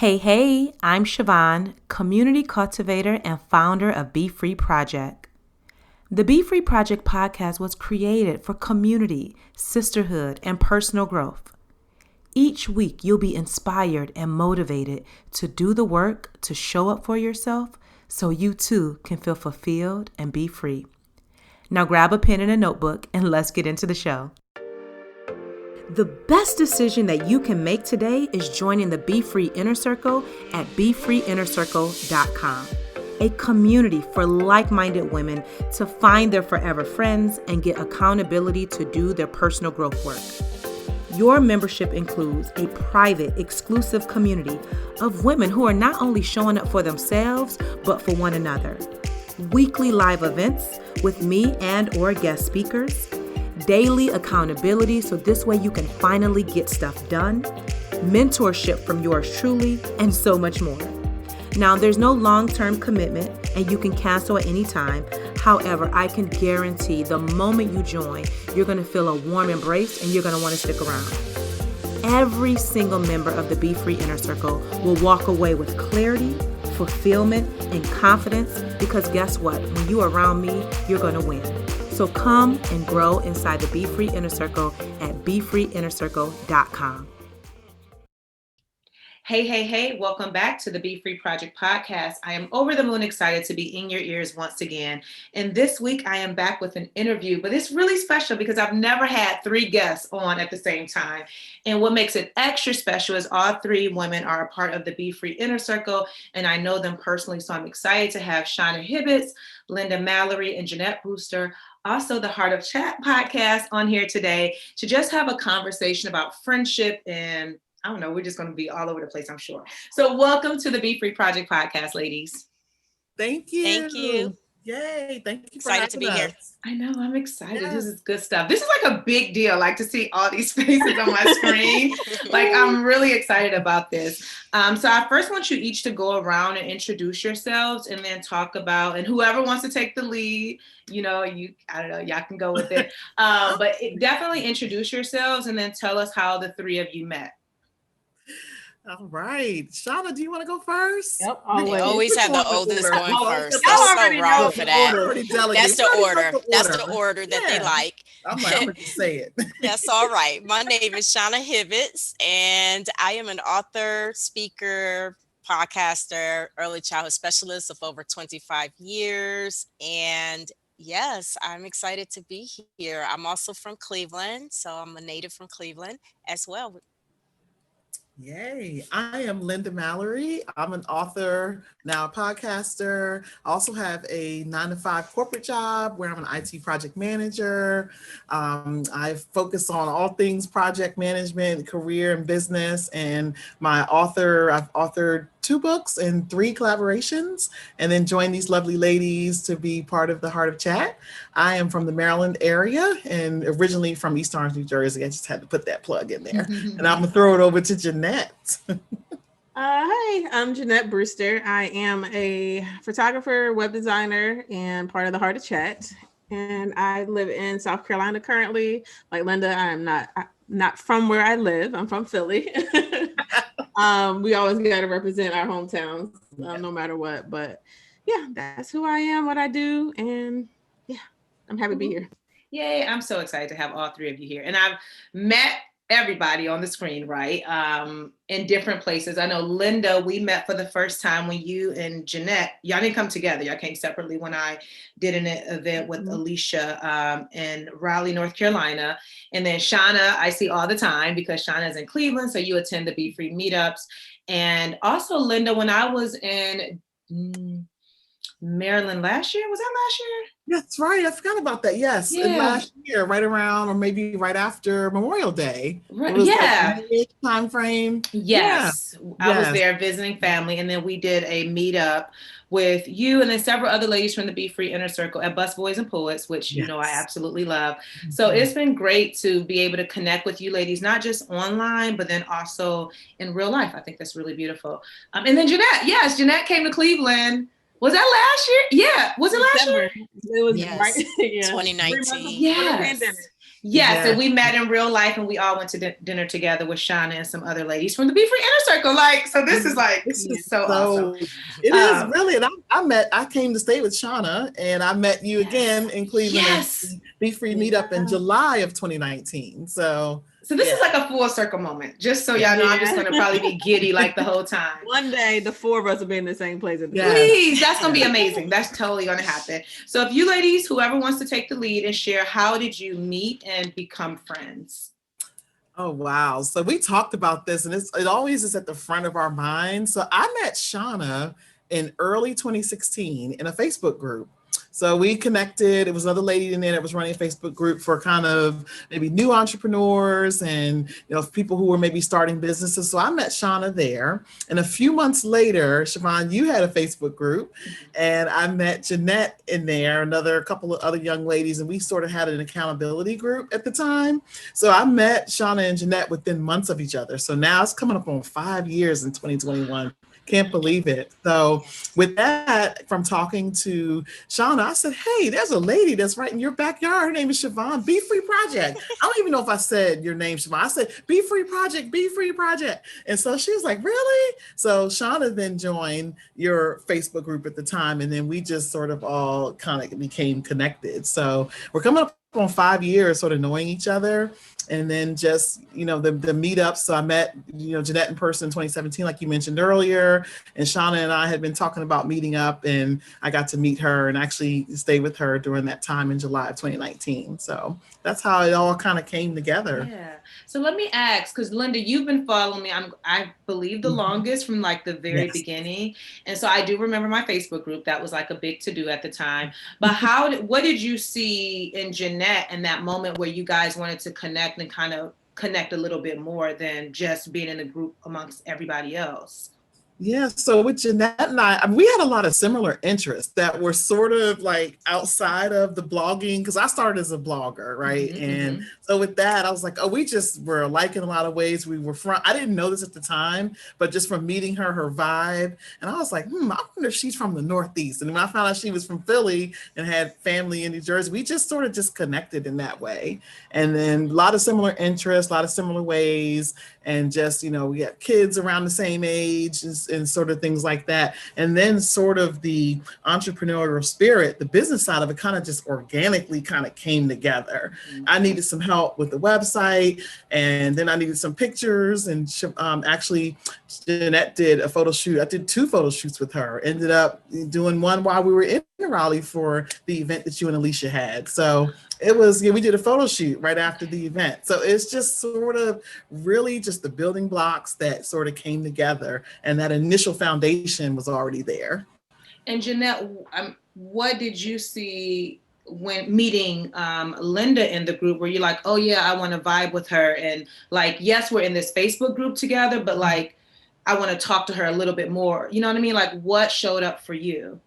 Hey, I'm Siobhan, community cultivator and founder of BEFREE Project. The BEFREE Project podcast was created for community, sisterhood, and personal growth. Each week, you'll be inspired and motivated to do the work to show up for yourself so you too can feel fulfilled and be free. Now grab a pen and a notebook and let's get into the show. The best decision that you can make today is joining the BEFREE Inner Circle at BEFREEInnerCircle.com, a community for like-minded women to find their forever friends and get accountability to do their personal growth work. Your membership includes a private, exclusive community of women who are not only showing up for themselves, but for one another. Weekly live events with me and or guest speakers. Daily accountability, so this way you can finally get stuff done, mentorship from yours truly, and so much more. Now, there's no long-term commitment and you can cancel at any time. However, I can guarantee the moment you join, you're going to feel a warm embrace and you're going to want to stick around. Every single member of the BEFREE Inner Circle will walk away with clarity, fulfillment, and confidence because guess what? When you're around me, you're going to win. So come and grow inside the BEFREE Inner Circle at BEFREEInnerCircle.com. Hey, welcome back to the BEFREE Project podcast. I am over the moon excited to be in your ears once again. And this week I am back with an interview, but it's really special because I've never had three guests on at the same time. And what makes it extra special is all three women are a part of the BEFREE Inner Circle, and I know them personally, so I'm excited to have Shawna Hibbitts, Lynda Mallory, and Jeanette Brewster, also the Heart of Chat podcast, on here today to just have a conversation about friendship and I don't know, we're just going to be all over the place, I'm sure. So welcome to the BEFREE Project podcast, ladies. Thank you. Thank you. Yay. Thank you for excited to be us. here. I know, I'm excited. Yes. This is good stuff. This is like a big deal, like to see all these faces on my screen. Like, I'm really excited about this. So I first want you each to go around and introduce yourselves and then talk about, and whoever wants to take the lead, I don't know, y'all can go with it. But definitely introduce yourselves and then tell us how the three of you met. All right. Shauna, do you want to go first? Yep. We always have the oldest going first. That's so wrong for that. That's the order. That's the order that they like. I'm going to say it. That's all right. My name is Shawna Hibbitts, and I am an author, speaker, podcaster, early childhood specialist of over 25 years. And yes, I'm excited to be here. I'm also from Cleveland, so I'm a native from Cleveland as well. Yay. I am Lynda Mallory. I'm an author, now a podcaster. I also have a 9-to-5 corporate job where I'm an IT project manager. I focus on all things project management, career, and business. And I've authored 2 books and 3 collaborations, and then joined these lovely ladies to be part of the Heart of Chat. I am from the Maryland area and originally from East Orange, New Jersey. I just had to put that plug in there. And I'm gonna throw it over to Jeanette. Hi, I'm Jeanette Brewster. I am a photographer, web designer, and part of the Heart of Chat. And I live in South Carolina currently. Like Lynda, I'm not from where I live. I'm from Philly. We always got to represent our hometowns, no matter what. But yeah, that's who I am, what I do, and yeah, I'm happy to be here. Yay! I'm so excited to have all three of you here, and I've met everybody on the screen, right? In different places. I know Lynda, we met for the first time when you and Jeanette, y'all didn't come together. Y'all came separately when I did an event with Alicia in Raleigh, North Carolina. And then Shauna, I see all the time because Shauna's in Cleveland. So you attend the BEFREE meetups. And also Lynda, when I was in Maryland last year, was that last year? That's right. I forgot about that. Yes. Yeah. Last year, right around, or maybe right after Memorial Day. Right. Yeah. Like time frame. Yes. Yeah. I was there visiting family. And then we did a meetup with you and then several other ladies from the BEFREE Inner Circle at Bus Boys and Poets, which, you know, I absolutely love. So it's been great to be able to connect with you ladies, not just online, but then also in real life. I think that's really beautiful. And then Jeanette, yes, Jeanette came to Cleveland. Was that last year? Yeah. Was it last year? It was right. 2019. Yes. Yes, and we met in real life, and we all went to dinner together with Shauna and some other ladies from the BEFREE Inner Circle. Like, so this is so awesome. It is really, and I came to stay with Shauna, and I met you again in Cleveland at the BEFREE meetup in July of 2019. So this is like a full circle moment. Just so y'all know, I'm just gonna probably be giddy like the whole time. One day, the four of us will be in the same place. Please, that's gonna be amazing. That's totally gonna happen. So if you ladies, whoever wants to take the lead and share, how did you meet and become friends? Oh, wow. So we talked about this, and it always is at the front of our minds. So I met Shauna in early 2016 in a Facebook group. So we connected. It was another lady in there that was running a Facebook group for kind of maybe new entrepreneurs and, people who were maybe starting businesses. So I met Shauna there. And a few months later, Siobhan, you had a Facebook group, and I met Jeanette in there, a couple of other young ladies, and we sort of had an accountability group at the time. So I met Shauna and Jeanette within months of each other. So now it's coming up on 5 years in 2021. Can't believe it. So with that, from talking to Shauna, I said, hey, there's a lady that's right in your backyard. Her name is Siobhan, BEFREE Project. I don't even know if I said your name, Siobhan. I said, BEFREE Project, BEFREE Project. And so she was like, really? So Shauna then joined your Facebook group at the time. And then we just sort of all kind of became connected. So we're coming up on 5 years sort of knowing each other. And then just, the meetups. So I met, Jeanette in person in 2017, like you mentioned earlier. And Shauna and I had been talking about meeting up, and I got to meet her and actually stay with her during that time in July of 2019. So that's how it all kind of came together. Yeah. So let me ask, because Lynda, you've been following me, I believe the longest from like the very beginning. And so I do remember my Facebook group. That was like a big to do at the time. But what did you see in Jeanette in that moment where you guys wanted to connect and kind of connect a little bit more than just being in a group amongst everybody else? Yeah, so with Jeanette and I mean, we had a lot of similar interests that were sort of like outside of the blogging, because I started as a blogger, right? And so with that, I was like, oh, we just were alike in a lot of ways. I didn't know this at the time, but just from meeting her vibe, and I was like, I wonder if she's from the Northeast. And when I found out she was from Philly and had family in New Jersey, we just sort of just connected in that way. And then a lot of similar interests, a lot of similar ways, and just, we had kids around the same age and sort of things like that. And then sort of the entrepreneurial spirit, the business side of it kind of just organically kind of came together. I needed some help with the website, and then I needed some pictures, and actually Jeanette did a photo shoot. I did 2 photo shoots with her, ended up doing one while we were in Raleigh for the event that you and Alicia had. So it was, we did a photo shoot right after the event. So it's just sort of really just the building blocks that sort of came together, and that initial foundation was already there. And Jeanette, what did you see when meeting Lynda in the group? Were you like, oh yeah, I want to vibe with her, and like, yes, we're in this Facebook group together, but like, I want to talk to her a little bit more. You know what I mean? Like, what showed up for you?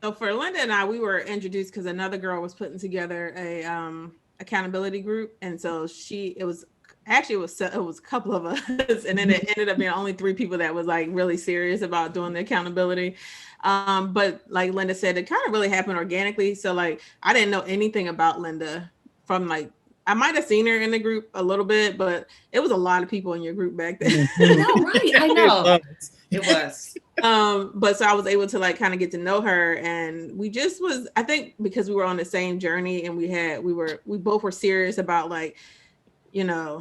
So for Lynda and I, we were introduced because another girl was putting together a accountability group, and so it was a couple of us, and then it ended up being only 3 people that was like really serious about doing the accountability. But like Lynda said, it kind of really happened organically. So like, I didn't know anything about Lynda from like, I might have seen her in the group a little bit, but it was a lot of people in your group back then. No, right? I know. It was. But so I was able to like kind of get to know her, and we just was, I think because we were on the same journey, and we both were serious about like,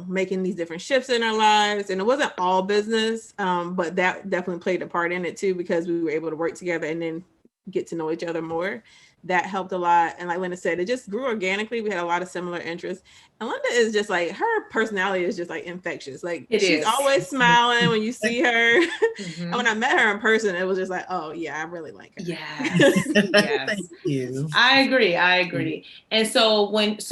making these different shifts in our lives. And it wasn't all business, but that definitely played a part in it too, because we were able to work together and then get to know each other more. That helped a lot. And like Lynda said, it just grew organically. We had a lot of similar interests. And Lynda is just like, her personality is just like infectious. Like she's always smiling when you see her. And when I met her in person, it was just like, oh yeah, I really like her. Yes. Thank you. I agree. And so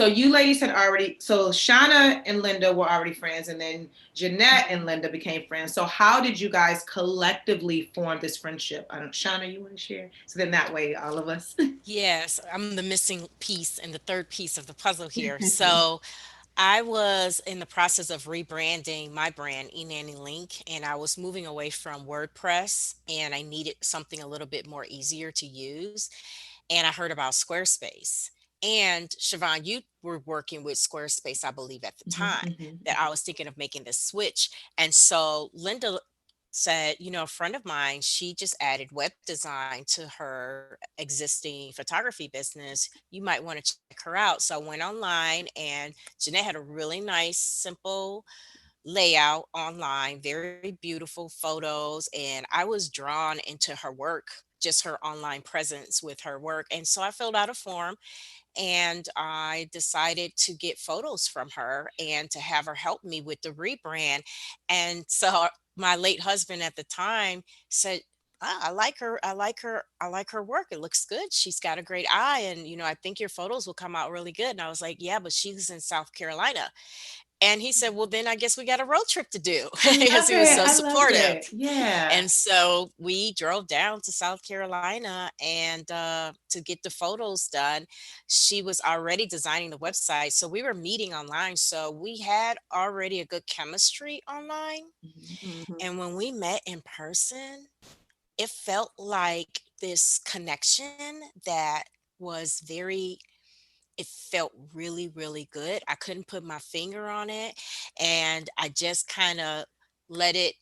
you ladies so Shauna and Lynda were already friends, and then Jeanette and Lynda became friends. So how did you guys collectively form this friendship? Shauna, you want to share? So then that way, all of us. Yes, I'm the missing piece and the third piece of the puzzle here. So I was in the process of rebranding my brand, eNannyLink, and I was moving away from WordPress, and I needed something a little bit more easier to use. And I heard about Squarespace. And Siobhan, you were working with Squarespace, I believe, at the time that I was thinking of making this switch. And so Lynda said, a friend of mine, she just added web design to her existing photography business. You might want to check her out. So I went online, and Jeanette had a really nice, simple layout online, very beautiful photos. And I was drawn into her work, just her online presence with her work. And so I filled out a form, and I decided to get photos from her and to have her help me with the rebrand. And so my late husband at the time said, I like her. I like her. I like her work. It looks good. She's got a great eye. And, I think your photos will come out really good. And I was like, yeah, but she's in South Carolina. And he said, well, then I guess we got a road trip to do, because he was so supportive. Yeah. And so we drove down to South Carolina and to get the photos done. She was already designing the website. So we were meeting online. So we had already a good chemistry online. And when we met in person, it felt like this connection that was it felt really, really good. I couldn't put my finger on it. And I just kind of let it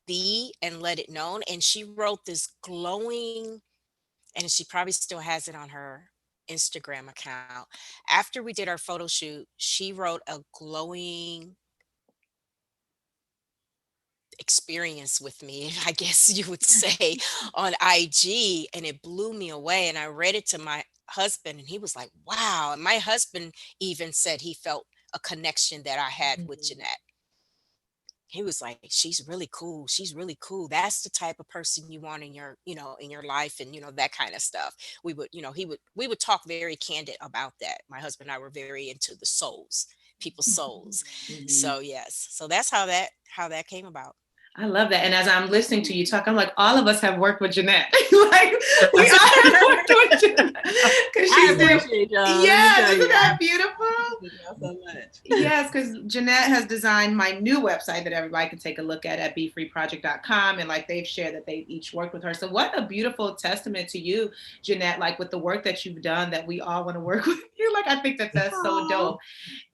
be and let it known. And she wrote this glowing, and she probably still has it on her Instagram account. After we did our photo shoot, she wrote a glowing experience with me, I guess you would say, on IG, and it blew me away. And I read it to my husband, and he was like, wow. And my husband even said he felt a connection that I had with Jeanette. He was like, she's really cool. She's really cool. That's the type of person you want in your, in your life, and, that kind of stuff. We would, we would talk very candid about that. My husband and I were very into the souls, people's souls. So yes. So that's how that came about. I love that. And as I'm listening to you talk, I'm like, all of us have worked with Jeanette. Like, we all have worked with Jeanette. I appreciate y'all. Yes, isn't that beautiful? Thank y'all so much. Yes, because Jeanette has designed my new website that everybody can take a look at BEFREEproject.com. And like they've shared that they've each worked with her. So what a beautiful testament to you, Jeanette, like with the work that you've done, that we all want to work with you. Like, I think that that's so dope.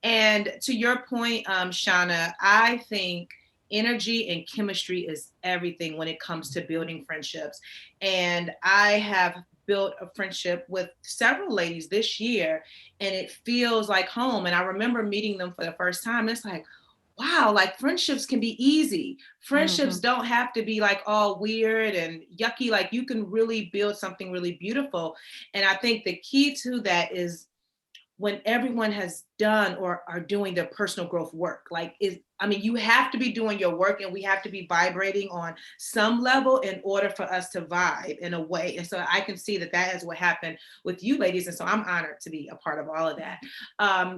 And to your point, Shawna, I think energy and chemistry is everything when it comes to building friendships. And I have built a friendship with several ladies this year, and it feels like home. And I remember meeting them for the first time. It's like, wow, like friendships can be easy. Friendships don't have to be like all weird and yucky. Like, you can really build something really beautiful. And I think the key to that is when everyone has done or are doing their personal growth work. You have to be doing your work, and we have to be vibrating on some level in order for us to vibe in a way. And so I can see that is what happened with you ladies. And so I'm honored to be a part of all of that.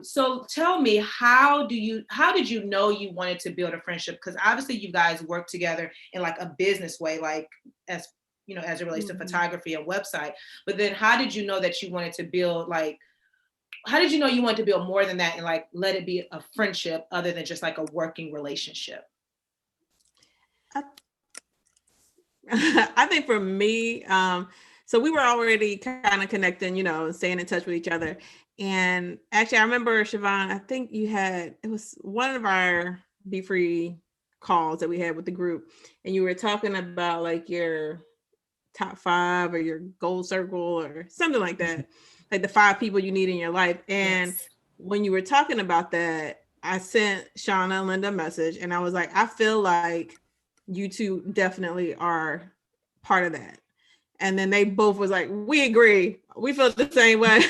So tell me, how did you know you wanted to build a friendship? Because obviously you guys work together in like a business way, like as it relates to photography and website. But then how did you know that you wanted to build how did you know you wanted to build more than that and like let it be a friendship other than just like a working relationship? I think for me, so we were already kind of connecting, staying in touch with each other. And actually, I remember, Siobhan, I think it was one of our BEFREE calls that we had with the group. And you were talking about like your top 5 or your goal circle or something like that. Like the 5 people you need in your life. And when you were talking about that, I sent Shauna and Lynda a message, and I was like, I feel like you two definitely are part of that. And then they both was like, we agree. We feel the same way.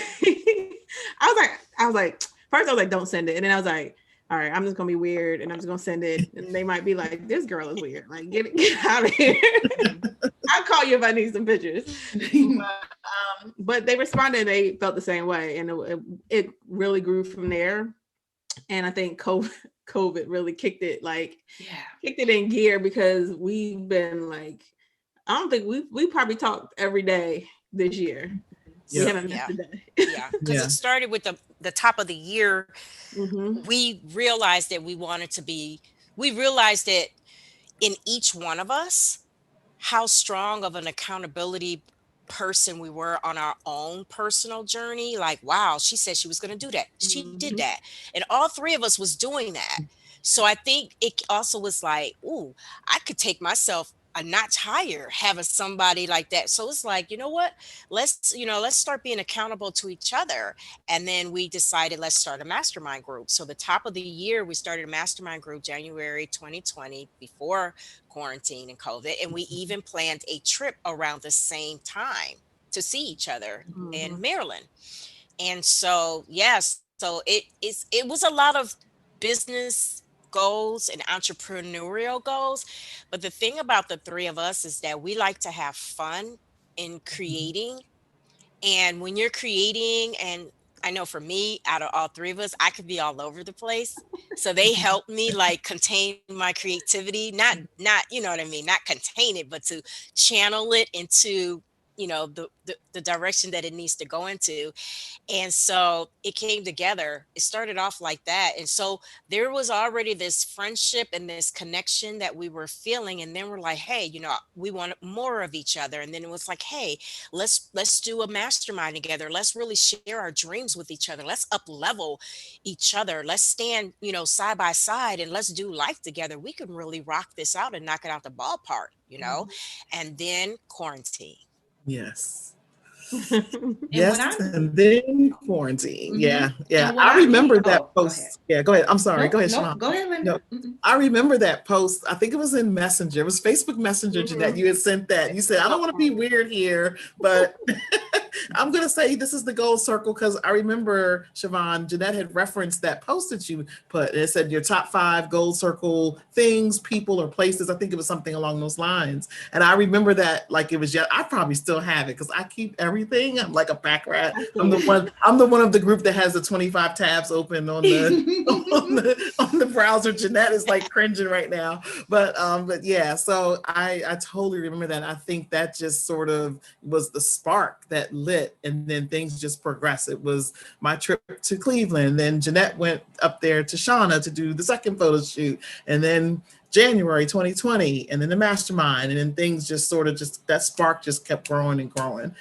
I was like, first I was like, don't send it. And then I was like, all right, I'm just gonna be weird and I'm just gonna send it. And they might be like, this girl is weird. Like, get out of here. I'll call you if I need some pictures. But they responded, they felt the same way. And it really grew from there. And I think COVID really kicked it in gear, because we've been like, I don't think we probably talked every day this year. We haven't missed a day. Because it started with the top of the year. We realized that we realized that in each one of us, how strong of an accountability person we were on our own personal journey. Like, wow, she said she was going to do that. She did that. And all three of us was doing that. So I think it also was like, ooh, I could take myself a notch higher having somebody like that. So it's like, you know what? Let's start being accountable to each other. And then we decided let's start a mastermind group. So the top of the year, we started a mastermind group January 2020 before quarantine and COVID. And we even planned a trip around the same time to see each other in Maryland. And so, yes, so it was a lot of business goals and entrepreneurial goals. But the thing about the three of us is that we like to have fun in creating. And when you're creating, and I know for me, out of all three of us, I could be all over the place. So they help me like contain my creativity, not, you know what I mean, not contain it, but to channel it into, the direction that it needs to go into. And so it came together. It started off like that. And so there was already this friendship and this connection that we were feeling. And then we're like, hey, we want more of each other. And then it was like, hey, let's do a mastermind together. Let's really share our dreams with each other. Let's up level each other. Let's stand, side by side, and let's do life together. We can really rock this out and knock it out the ballpark. And then quarantine. Yes. And Yes, what I'm and then quarantine. Yeah, yeah. and what I I'm remember that go ahead. post. Yeah, go ahead. I'm sorry. Nope, Go ahead, nope, Shauna. go ahead, Lynda. No, I remember that post. I think it was in Messenger. It was Facebook Messenger, Jeanette. You had sent that. You said, I don't want to be weird here, but I'm going to say this is the goal circle because I remember, Siobhan, Jeanette had referenced that post that you put. And it said your top 5 goal circle things, people, or places. I think it was something along those lines. And I remember that like it was yet. I probably still have it because I keep everything. I'm like a pack rat. I'm the one of the group that has the 25 tabs open on the browser. Jeanette is like cringing right now. But yeah, so I totally remember that. I think that just sort of was the spark that lit, and then things just progressed. It was my trip to Cleveland. Then Jeanette went up there to Shauna to do the second photo shoot, and then January 2020, and then the mastermind, and then things just sort of that spark just kept growing and growing.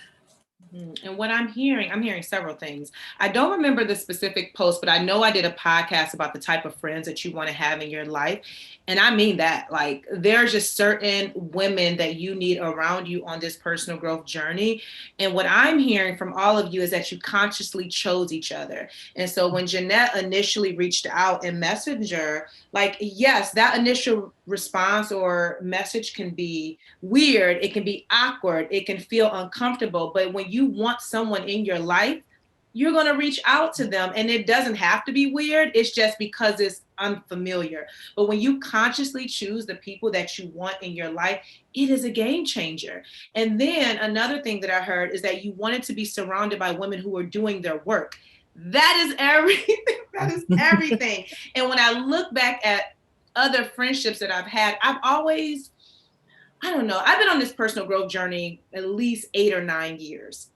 And what I'm hearing several things. I don't remember the specific post, but I know I did a podcast about the type of friends that you want to have in your life. And I mean that, like, there's just certain women that you need around you on this personal growth journey. And what I'm hearing from all of you is that you consciously chose each other. And so when Jeanette initially reached out in Messenger, like, yes, that initial response or message can be weird. It can be awkward. It can feel uncomfortable. But when you want someone in your life, you're going to reach out to them. And it doesn't have to be weird. It's just because it's unfamiliar. But when you consciously choose the people that you want in your life, it is a game changer. And then another thing that I heard is that you wanted to be surrounded by women who are doing their work. That is everything. That is everything. And when I look back at other friendships that I've had, I've always, I don't know, I've been on this personal growth journey at least 8 or 9 years.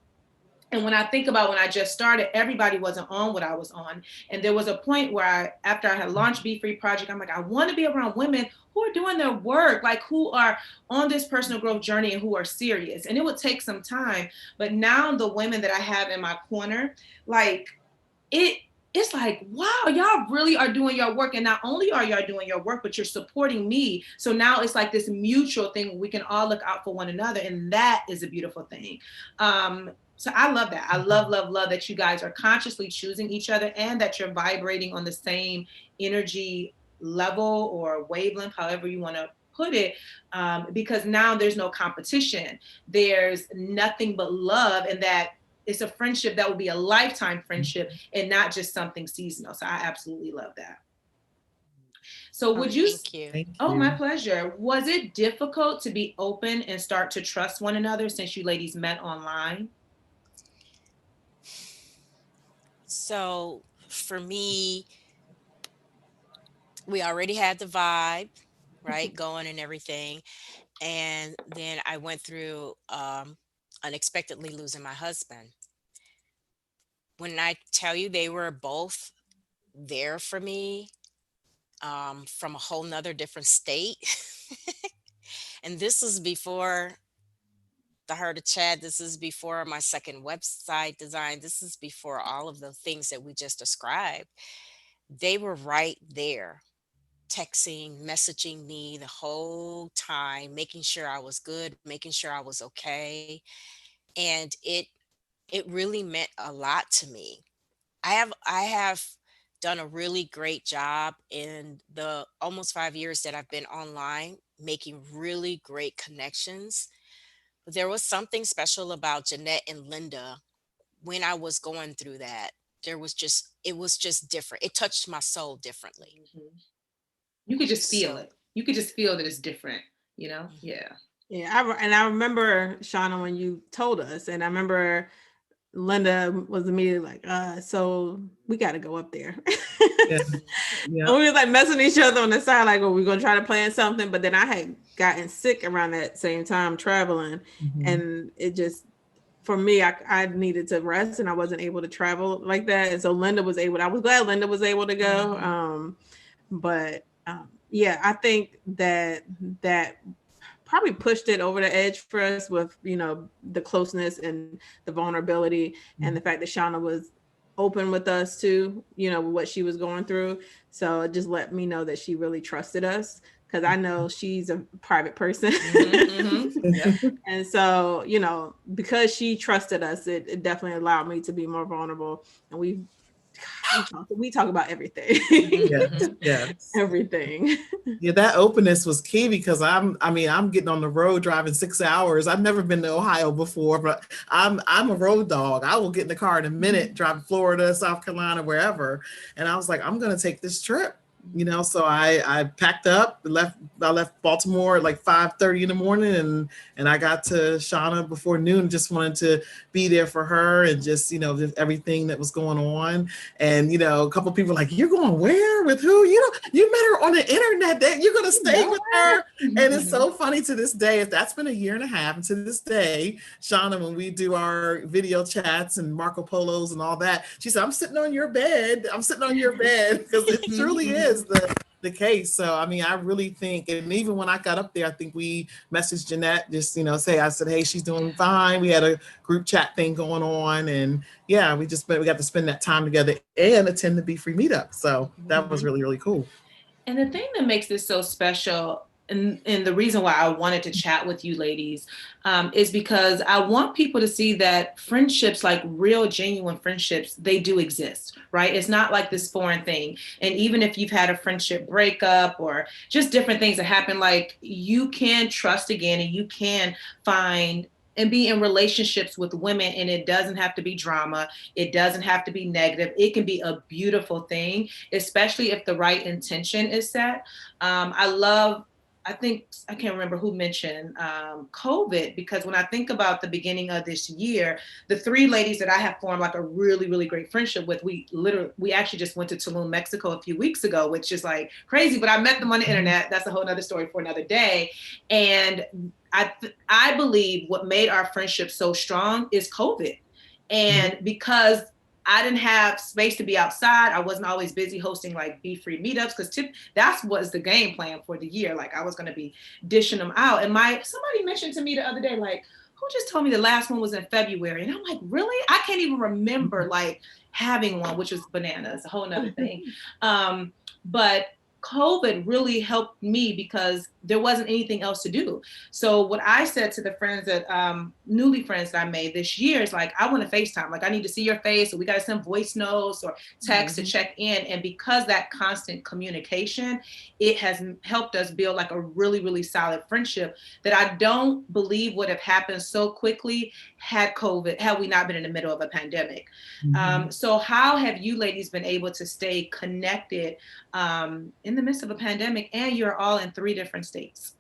And when I think about when I just started, everybody wasn't on what I was on. And there was a point where after I had launched BEFREE Project, I'm like, I want to be around women who are doing their work, like who are on this personal growth journey and who are serious. And it would take some time. But now the women that I have in my corner, like it's like, wow, y'all really are doing your work. And not only are y'all doing your work, but you're supporting me. So now it's like this mutual thing where we can all look out for one another. And that is a beautiful thing. So I love that. I love that you guys are consciously choosing each other and that you're vibrating on the same energy level or wavelength, however you want to put it, because now there's no competition. There's nothing but love, and that it's a friendship that will be a lifetime friendship and not just something seasonal. So I absolutely love that. So would you? Thank you. Oh, my pleasure. Was it difficult to be open and start to trust one another since you ladies met online? So for me, we already had the vibe, right, going and everything. And then I went through unexpectedly losing my husband. When I tell you they were both there for me, from a whole nother different state. And this was before the Heart of Chat. This is before my second website design. This is before all of the things that we just described. They were right there, texting, messaging me the whole time, making sure I was good, making sure I was okay. And it really meant a lot to me. I have done a really great job in the almost 5 years that I've been online, making really great connections. But there was something special about Jeanette and Lynda when I was going through that. It was just different. It touched my soul differently. Mhm. You could just feel So, it. You could just feel that it's different, you know? mhm. Yeah. Yeah, I remember, Shauna, when you told us, and I remember Lynda was immediately like, so we got to go up there. Yeah. And we was like messing each other on the side, like, well, we're going to try to plan something. But then I had gotten sick around that same time traveling. Mhm. And it just, for me, I needed to rest and I wasn't able to travel like that. And so Lynda was able, I was glad Lynda was able to go. Yeah, I think that probably pushed it over the edge for us with, the closeness and the vulnerability and the fact that Shauna was open with us too, what she was going through. So it just let me know that she really trusted us, because I know she's a private person. Yeah. And so, because she trusted us, it definitely allowed me to be more vulnerable. And we talk about everything. Yes, yes. Everything. Yeah, that openness was key because I'm getting on the road driving 6 hours. I've never been to Ohio before, but I'm a road dog. I will get in the car in a minute, drive to Florida, South Carolina, wherever. And I was like, I'm gonna take this trip. So I packed up, I left Baltimore at like 5:30 in the morning, and I got to Shauna before noon. Just wanted to be there for her and just just everything that was going on. And a couple of people were like, you're going where, with who? You met her on the internet, that you're gonna stay with her. And it's so funny to this day. If that's been a year and a half, and to this day, Shauna, when we do our video chats and Marco Polos and all that, she said, I'm sitting on your bed, because it truly is the case. So I really think, and even when I got up there, I think we messaged Jeanette, just I said, hey, she's doing fine. We had a group chat thing going on, and yeah, we got to spend that time together and attend the BEFREE meetup. So that was really, really cool. And the thing that makes this so special, and the reason why I wanted to chat with you ladies, is because I want people to see that friendships, like real genuine friendships, they do exist, right? It's not like this foreign thing. And even if you've had a friendship breakup or just different things that happen, like you can trust again and you can find and be in relationships with women, and it doesn't have to be drama. It doesn't have to be negative. It can be a beautiful thing, especially if the right intention is set. I think, I can't remember who mentioned COVID, because when I think about the beginning of this year, the three ladies that I have formed like a really, really great friendship with, we actually just went to Tulum, Mexico a few weeks ago, which is like crazy, but I met them on the internet. That's a whole nother story for another day. And I believe what made our friendship so strong is COVID. And because I didn't have space to be outside, I wasn't always busy hosting like BEFREE meetups, because that's was the game plan for the year. Like I was going to be dishing them out. And somebody mentioned to me the other day, like, who just told me the last one was in February? And I'm like, really? I can't even remember like having one, which was bananas, a whole nother thing. But COVID really helped me because there wasn't anything else to do. So what I said to the friends that newly friends that I made this year is like, I want to FaceTime. Like I need to see your face, or we got to send voice notes or text to check in. And because that constant communication, it has helped us build like a really, really solid friendship that I don't believe would have happened so quickly had we not been in the middle of a pandemic. So how have you ladies been able to stay connected in the midst of a pandemic, and you're all in 3 different states?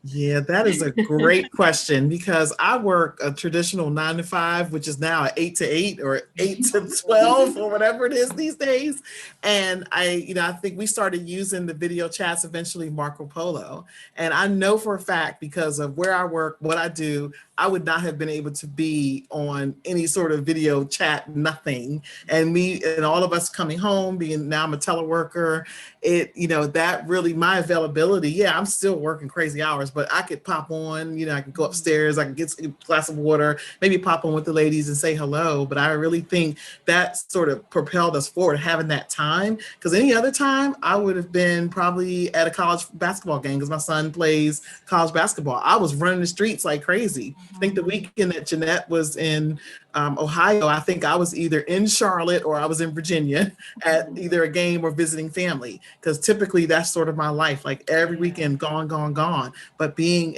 Yeah, that is a great question, because I work a traditional 9 to 5, which is now 8 to 8 or 8 to 12 or whatever it is these days. And I think we started using the video chats, eventually Marco Polo. And I know for a fact, because of where I work, what I do, I would not have been able to be on any sort of video chat, nothing. And me and all of us coming home, being now I'm a teleworker, that really, my availability, yeah, I'm still working crazy hours, but I could pop on, I could go upstairs, I can get a glass of water, maybe pop on with the ladies and say hello. But I really think that sort of propelled us forward, having that time, because any other time I would have been probably at a college basketball game because my son plays college basketball. I was running the streets like crazy. I think the weekend that Jeanette was in Ohio, I think I was either in Charlotte or I was in Virginia at either a game or visiting family, because typically that's sort of my life, like every weekend gone. But being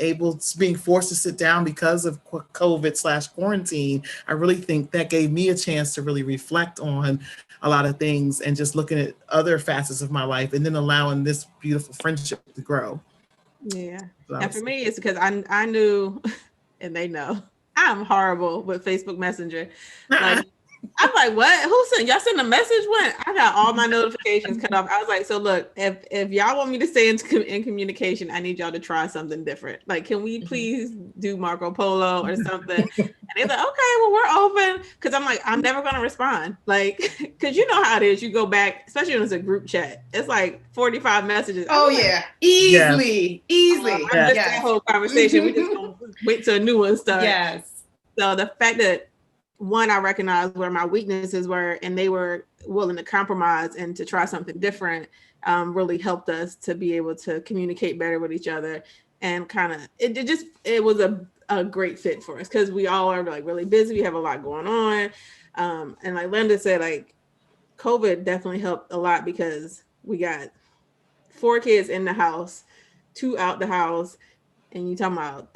forced to sit down because of COVID/quarantine, I really think that gave me a chance to really reflect on a lot of things and just looking at other facets of my life, and then allowing this beautiful friendship to grow. Yeah. And for me, it's because I knew, and they know, I'm horrible with Facebook Messenger. Like, I'm like, what? Who sent y'all send a message? When I got all my notifications cut off. I was like, so look, if y'all want me to stay in communication, I need y'all to try something different. Like, can we please do Marco Polo or something? And they're like, okay, well, we're open. Because I'm like, I'm never gonna respond. Like, because you know how it is. You go back, especially when it's a group chat. It's like 45 messages. Oh yeah, easily. I missed that whole conversation. We just gonna wait till a new one starts. Yes. So the fact that, one, I recognized where my weaknesses were, and they were willing to compromise and to try something different, really helped us to be able to communicate better with each other. And kind of, it was a great fit for us, because we all are like really busy. We have a lot going on. And like Lynda said, like COVID definitely helped a lot, because we got 4 kids in the house, 2 out the house. And you talking about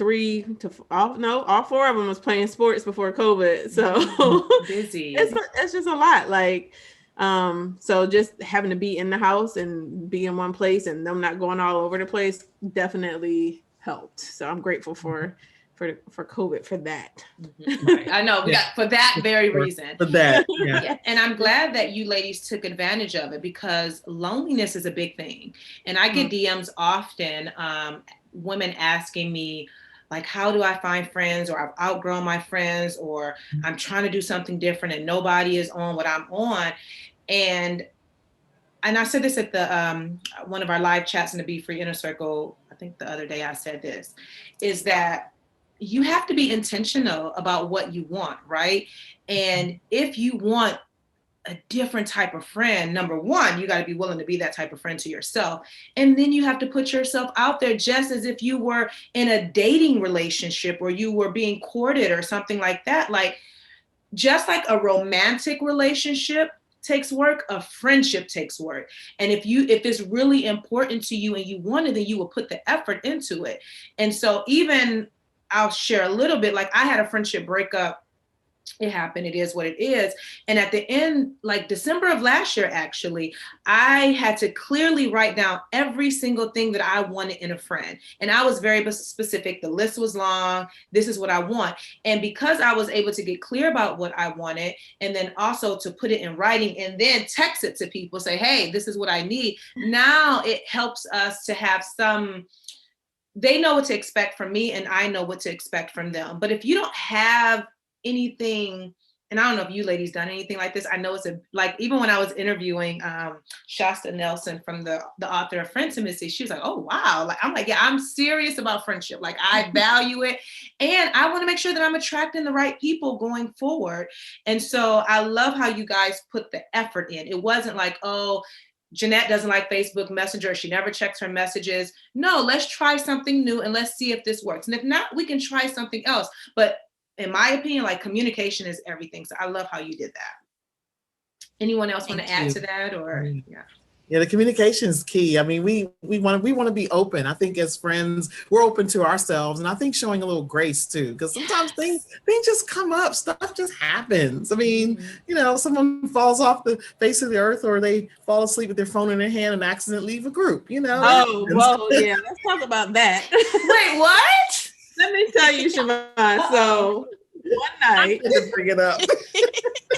all 4 of them was playing sports before COVID. So busy. It's just a lot. Like, so just having to be in the house and be in one place and them not going all over the place definitely helped. So I'm grateful for COVID for that. Right. I know, we got for that very reason. For that, yeah. And I'm glad that you ladies took advantage of it, because loneliness is a big thing. And I get DMs often, women asking me, like, how do I find friends, or I've outgrown my friends, or I'm trying to do something different and nobody is on what I'm on. And I said this at the one of our live chats in the BEFREE Inner Circle. I think the other day I said this, is that you have to be intentional about what you want, right? And if you want a different type of friend, number one, you got to be willing to be that type of friend to yourself. And then you have to put yourself out there, just as if you were in a dating relationship or you were being courted or something like that. Like, just like a romantic relationship takes work, a friendship takes work. And if it's really important to you and you want it, then you will put the effort into it. And so even, I'll share a little bit, like I had a friendship breakup. It happened. It is what it is. And at the end, like December of last year, actually, I had to clearly write down every single thing that I wanted in a friend. And I was very specific. The list was long. This is what I want. And because I was able to get clear about what I wanted, and then also to put it in writing and then text it to people, say, hey, this is what I need. Now it helps us to have they know what to expect from me, and I know what to expect from them. But if you don't have anything, and I don't know if you ladies done anything like this. I know it's like, even when I was interviewing Shasta Nelson from the author of Friendtimacy, she was like, oh, wow. Like, I'm like, yeah, I'm serious about friendship. Like, I value it. And I want to make sure that I'm attracting the right people going forward. And so I love how you guys put the effort in. It wasn't like, oh, Jeanette doesn't like Facebook Messenger. She never checks her messages. No, let's try something new and let's see if this works. And if not, we can try something else. But in my opinion, like, communication is everything. So I love how you did that. Anyone else want to add to that? Or yeah, the communication is key. I mean, we want to be open. I think as friends, we're open to ourselves, and I think showing a little grace too, because sometimes things just come up, stuff just happens. I mean, someone falls off the face of the earth, or they fall asleep with their phone in their hand and accidentally leave a group. Oh, well, yeah. Let's talk about that. Wait, what? Let me tell you, Siobhan. So one night, to bring it up,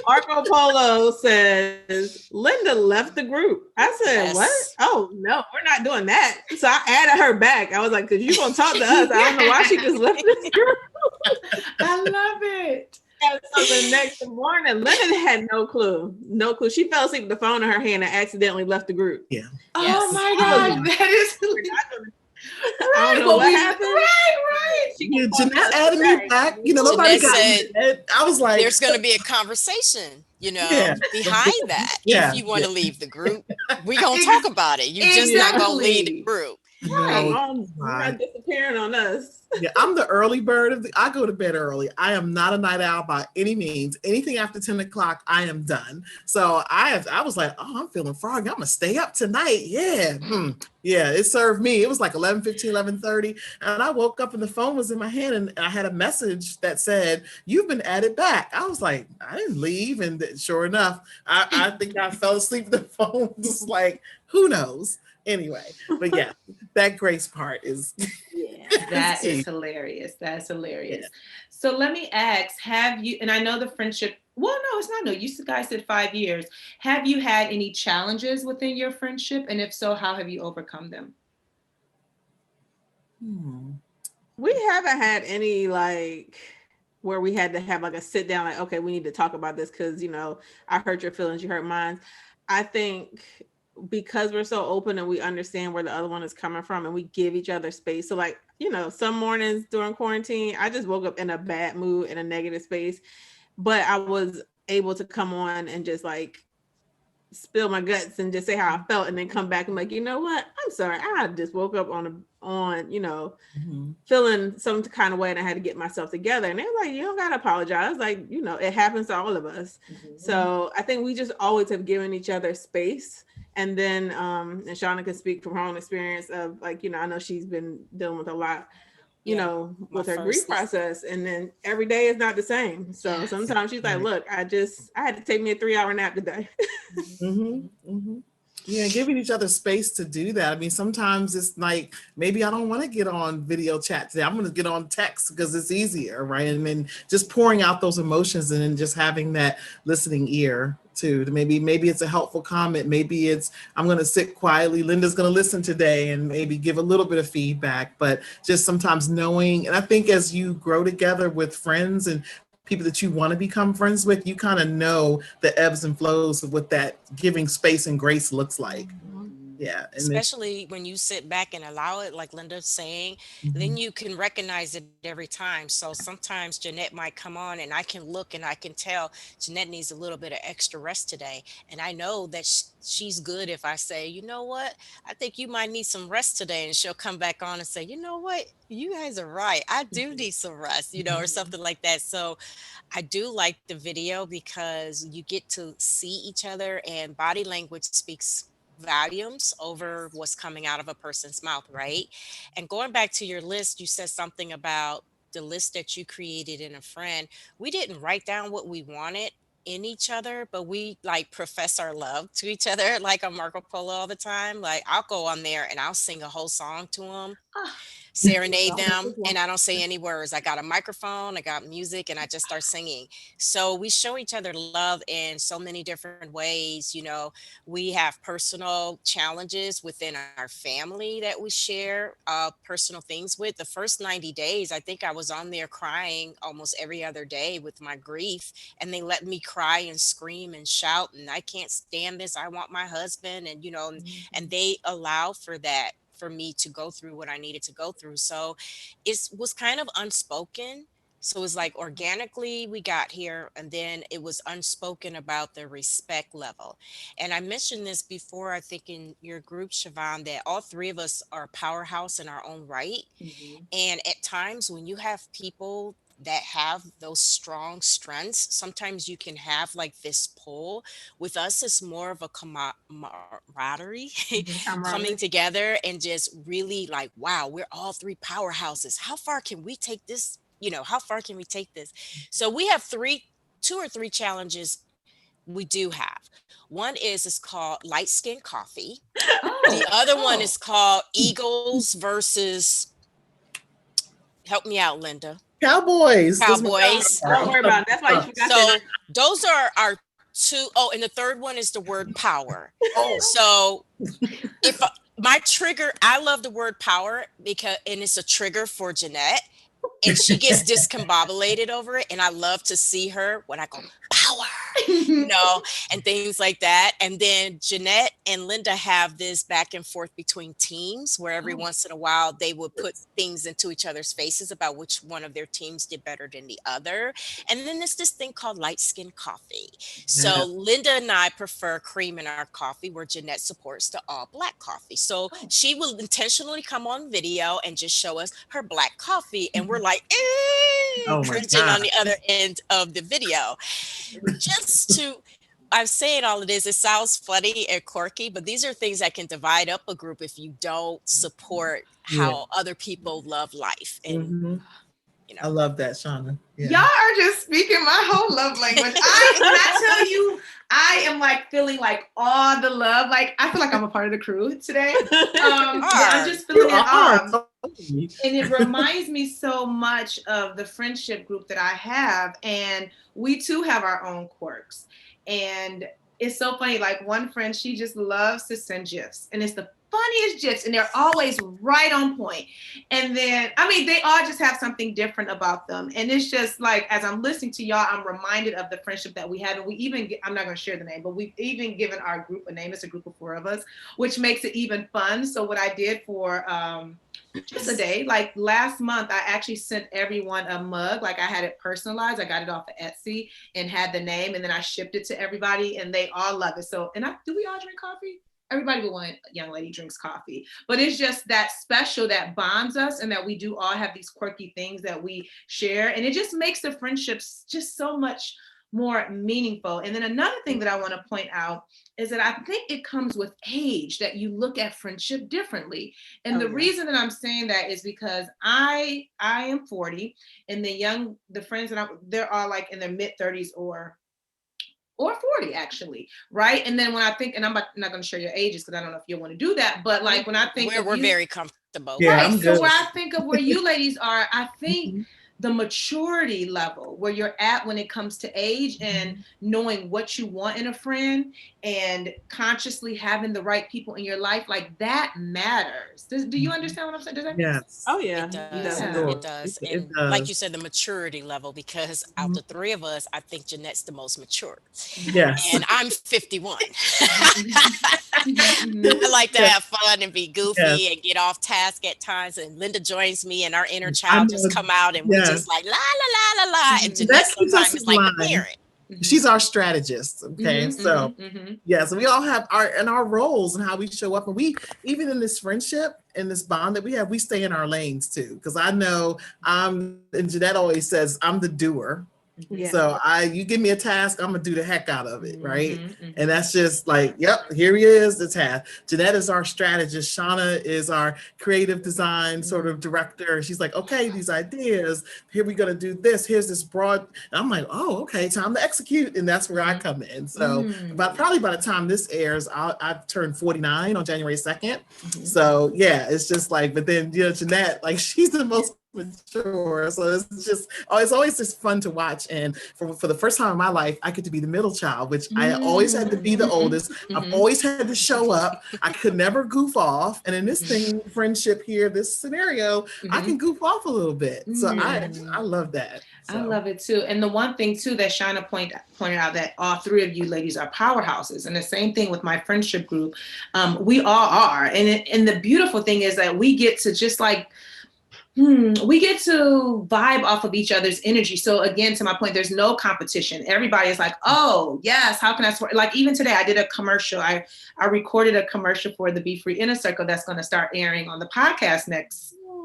Marco Polo says, Lynda left the group. I said, What? Oh, no, we're not doing that. So I added her back. I was like, because you're going to talk to us. I don't know why she just left this group. love it. And so the next morning, Lynda had no clue. No clue. She fell asleep with the phone in her hand and accidentally left the group. Yeah. Oh my gosh, that is I don't know what happened. Right. Yeah, Jeanette added me back. Nobody got said, I was like, there's going to be a conversation, behind that. Yeah. If you want to leave the group, we're going to talk about it. You're just not going to leave the group. Right. You're not disappearing on us. Yeah, I'm the early bird I go to bed early. I am not a night owl by any means. Anything after 10 o'clock, I am done. So I was like, oh, I'm feeling froggy. I'm gonna stay up tonight. Yeah. Yeah, it served me. It was like 11:15, 11:30. And I woke up and the phone was in my hand and I had a message that said, you've been added back. I was like, I didn't leave. And sure enough, I think I fell asleep. The phone was like, who knows? Anyway, but yeah, that grace part is that is hilarious. That's hilarious. Yeah. So let me ask, have you, and I know the friendship, well, no, it's not no, you guys said 5 years. Have you had any challenges within your friendship? And if so, how have you overcome them? We haven't had any where we had to have a sit down, okay, we need to talk about this because, I hurt your feelings, you hurt mine. I think because we're so open and we understand where the other one is coming from and we give each other space. So some mornings during quarantine, I just woke up in a bad mood, in a negative space, but I was able to come on and just spill my guts and just say how I felt and then come back and you know what? I'm sorry. I just woke up on feeling some kind of way and I had to get myself together. And they were like, you don't got to apologize. It happens to all of us. So I think we just always have given each other space. And then, and Shawna can speak from her own experience of I know she's been dealing with a lot, with her grief process. And then every day is not the same. So sometimes she's like, look, I had to take me a 3-hour nap today. Yeah, giving each other space to do that. I mean, sometimes it's like, maybe I don't want to get on video chat today. I'm going to get on text because it's easier, right? And then just pouring out those emotions and then just having that listening ear too. Maybe it's a helpful comment. Maybe it's, I'm going to sit quietly. Lynda's going to listen today and maybe give a little bit of feedback, but just sometimes knowing, and I think as you grow together with friends and people that you want to become friends with, you kind of know the ebbs and flows of what that giving space and grace looks like. Yeah. And especially when you sit back and allow it, like Lynda's saying, then you can recognize it every time. So sometimes Jeanette might come on and I can look and I can tell Jeanette needs a little bit of extra rest today. And I know that she's good if I say, you know what, I think you might need some rest today. And she'll come back on and say, you know what, you guys are right. I do need some rest, or something like that. So I do like the video because you get to see each other and body language speaks volumes over what's coming out of a person's mouth, right? And going back to your list, you said something about the list that you created in a friend. We didn't write down what we wanted in each other, but we profess our love to each other like on Marco Polo all the time. I'll go on there and I'll sing a whole song to them. Serenade them, and I don't say any words. I got a microphone, I got music, and I just start singing. So we show each other love in so many different ways. We have personal challenges within our family that we share personal things with. The first 90 days, I think I was on there crying almost every other day with my grief, and they let me cry and scream and shout, and I can't stand this. I want my husband, and and they allow for that, for me to go through what I needed to go through. So it was kind of unspoken. So it was organically we got here, and then it was unspoken about the respect level. And I mentioned this before, I think in your group, Siobhan, that all three of us are a powerhouse in our own right. And at times when you have people that have those strong strengths, sometimes you can have this pull. With us, it's more of a camaraderie, coming together and just really wow, we're all three powerhouses. How far can we take this? How far can we take this? So we have 2 or 3 challenges we do have. One is called light skin coffee. The other one is called Eagles versus, help me out, Lynda. Cowboys. Don't worry about it. That's why you forgot. So those are our 2. Oh, and the third one is the word power. So if my trigger, I love the word power and it's a trigger for Jeanette. and she gets discombobulated over it. And I love to see her when I go, power, and things like that. And then Jeanette and Lynda have this back and forth between teams where every once in a while they would put things into each other's faces about which one of their teams did better than the other. And then there's this thing called light skin coffee. So Lynda and I prefer cream in our coffee, where Jeanette supports the all black coffee. So she will intentionally come on video and just show us her black coffee. And we're like, cringing on the other end of the video. I'm saying all of this, it sounds funny and quirky, but these are things that can divide up a group if you don't support how other people love life. And I love that, Shawna. Y'all are just speaking my whole love language. When I tell you, I am like feeling like all the love. Like I feel like I'm a part of the crew today. I'm just feeling it. And it reminds me so much of the friendship group that I have. And we too have our own quirks. And it's so funny. Like one friend, she just loves to send GIFs. And it's the funniest GIFs. And they're always right on point. And then, I mean, they all just have something different about them. And it's just like, as I'm listening to y'all, I'm reminded of the friendship that we have. And we even, I'm not going to share the name, but we've even given our group a name. It's a group of 4 of us, which makes it even fun. So what I did for just a day, like last month, I actually sent everyone a mug. Like I had it personalized. I got it off of Etsy and had the name, and then I shipped it to everybody, and they all love it. So, and do we all drink coffee? Everybody but one young lady drinks coffee, but it's just that special that bonds us, and that we do all have these quirky things that we share, and it just makes the friendships just so much more meaningful. And then another thing that I want to point out is that I think it comes with age, that you look at friendship differently. And the reason that I'm saying that is because I am 40, and the friends that they're all like in their mid 30s or 40 actually, right? And then when I think, and I'm not going to share your ages because I don't know if you want to do that, but like when I think we're very comfortable. Yeah, right. So where I think of where you ladies are, I think the maturity level where you're at when it comes to age and knowing what you want in a friend and consciously having the right people in your life, like that matters. Do you understand what I'm saying? Does that make sense? Oh yeah. It does. And like you said, the maturity level, because out the 3 of us, I think Jeanette's the most mature. Yes. And I'm 51. I like to have fun and be goofy and get off task at times. And Lynda joins me, and our inner child just come out, and we just like la la la la la. And Jeanette sometimes is like the parent. She's our strategist. Okay. So so we all have our roles and how we show up. And we, even in this friendship and this bond that we have, we stay in our lanes too. Cause I know and Jeanette always says, I'm the doer. Yeah. So you give me a task, I'm gonna do the heck out of it, right? And that's just like, yep, here he is, the task. Jeanette is our strategist. Shauna is our creative design sort of director. She's like, okay, these ideas, here we're gonna do this. Here's this broad. And I'm like, oh, okay, time to execute, and that's where I come in. So, probably by the time this airs, I've turned 49 on January 2nd. So yeah, it's just like, but then Jeanette, like she's the most mature, so it's always just fun to watch. And for the first time in my life, I get to be the middle child, which I always had to be the oldest. I've always had to show up. I could never goof off, and in this friendship here, this scenario, I can goof off a little bit. So I love that. So. I love it too. And the one thing too that Shauna pointed out, that all 3 of you ladies are powerhouses, and the same thing with my friendship group. We all are, and the beautiful thing is that we get to just like we get to vibe off of each other's energy. So again, to my point, there's no competition. Everybody is like, oh yes, how can I support? Like even today I did a commercial. I recorded a commercial for the BEFREE Inner Circle that's going to start airing on the podcast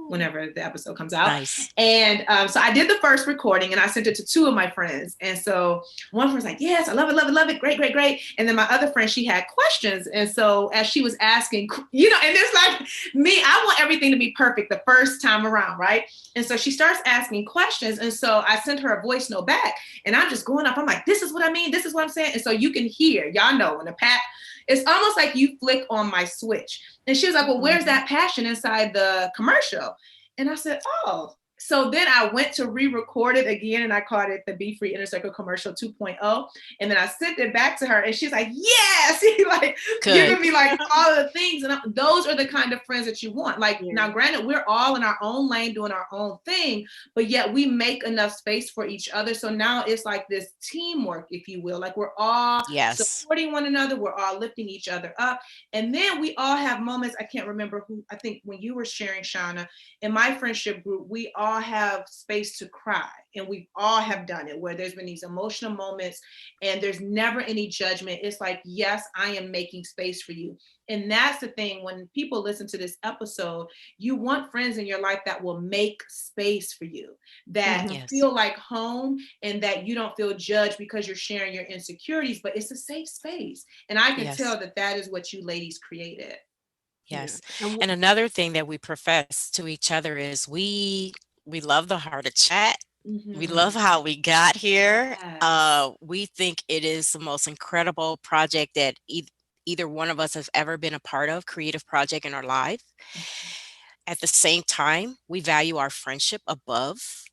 whenever the episode comes out. Nice. And so I did the first recording, and I sent it to 2 of my friends. And so one friend's like, yes, I love it, love it, love it. Great, great, great. And then my other friend, she had questions. And so as she was asking, and it's like me, I want everything to be perfect the first time around, right? And so she starts asking questions. And so I sent her a voice note back, and I'm just going up. I'm like, this is what I mean. This is what I'm saying. And so you can hear, y'all know when it's almost like you flick on my switch. And she was like, well, where's that passion inside the commercial? And I said, oh, So then I went to re-record it again, and I called it the BEFREE Inner Circle Commercial 2.0. And then I sent it back to her, and she's like, yes, like giving me like all the things. And those are the kind of friends that you want. Like, now granted, we're all in our own lane doing our own thing, but yet we make enough space for each other. So now it's like this teamwork, if you will. Like, we're all supporting one another. We're all lifting each other up. And then we all have moments. I can't remember who, I think when you were sharing, Shauna, in my friendship group, we all have space to cry, and we all have done it, where there's been these emotional moments and there's never any judgment. It's like, yes, I am making space for you. And that's the thing, when people listen to this episode, you want friends in your life that will make space for you, that feel like home, and that you don't feel judged because you're sharing your insecurities, but it's a safe space. And I can tell that that is what you ladies created. Yes. And another thing that we profess to each other is we love the heart of chat. We love how we got here. We think it is the most incredible project that either one of us has ever been a part of, creative project in our life. At the same time, we value our friendship above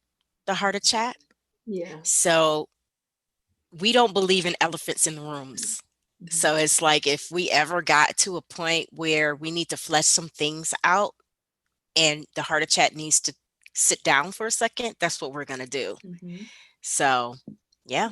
the heart of chat. So we don't believe in elephants in the rooms. So it's like, if we ever got to a point where we need to flesh some things out and the heart of chat needs to sit down for a second, that's what we're going to do. So, yeah.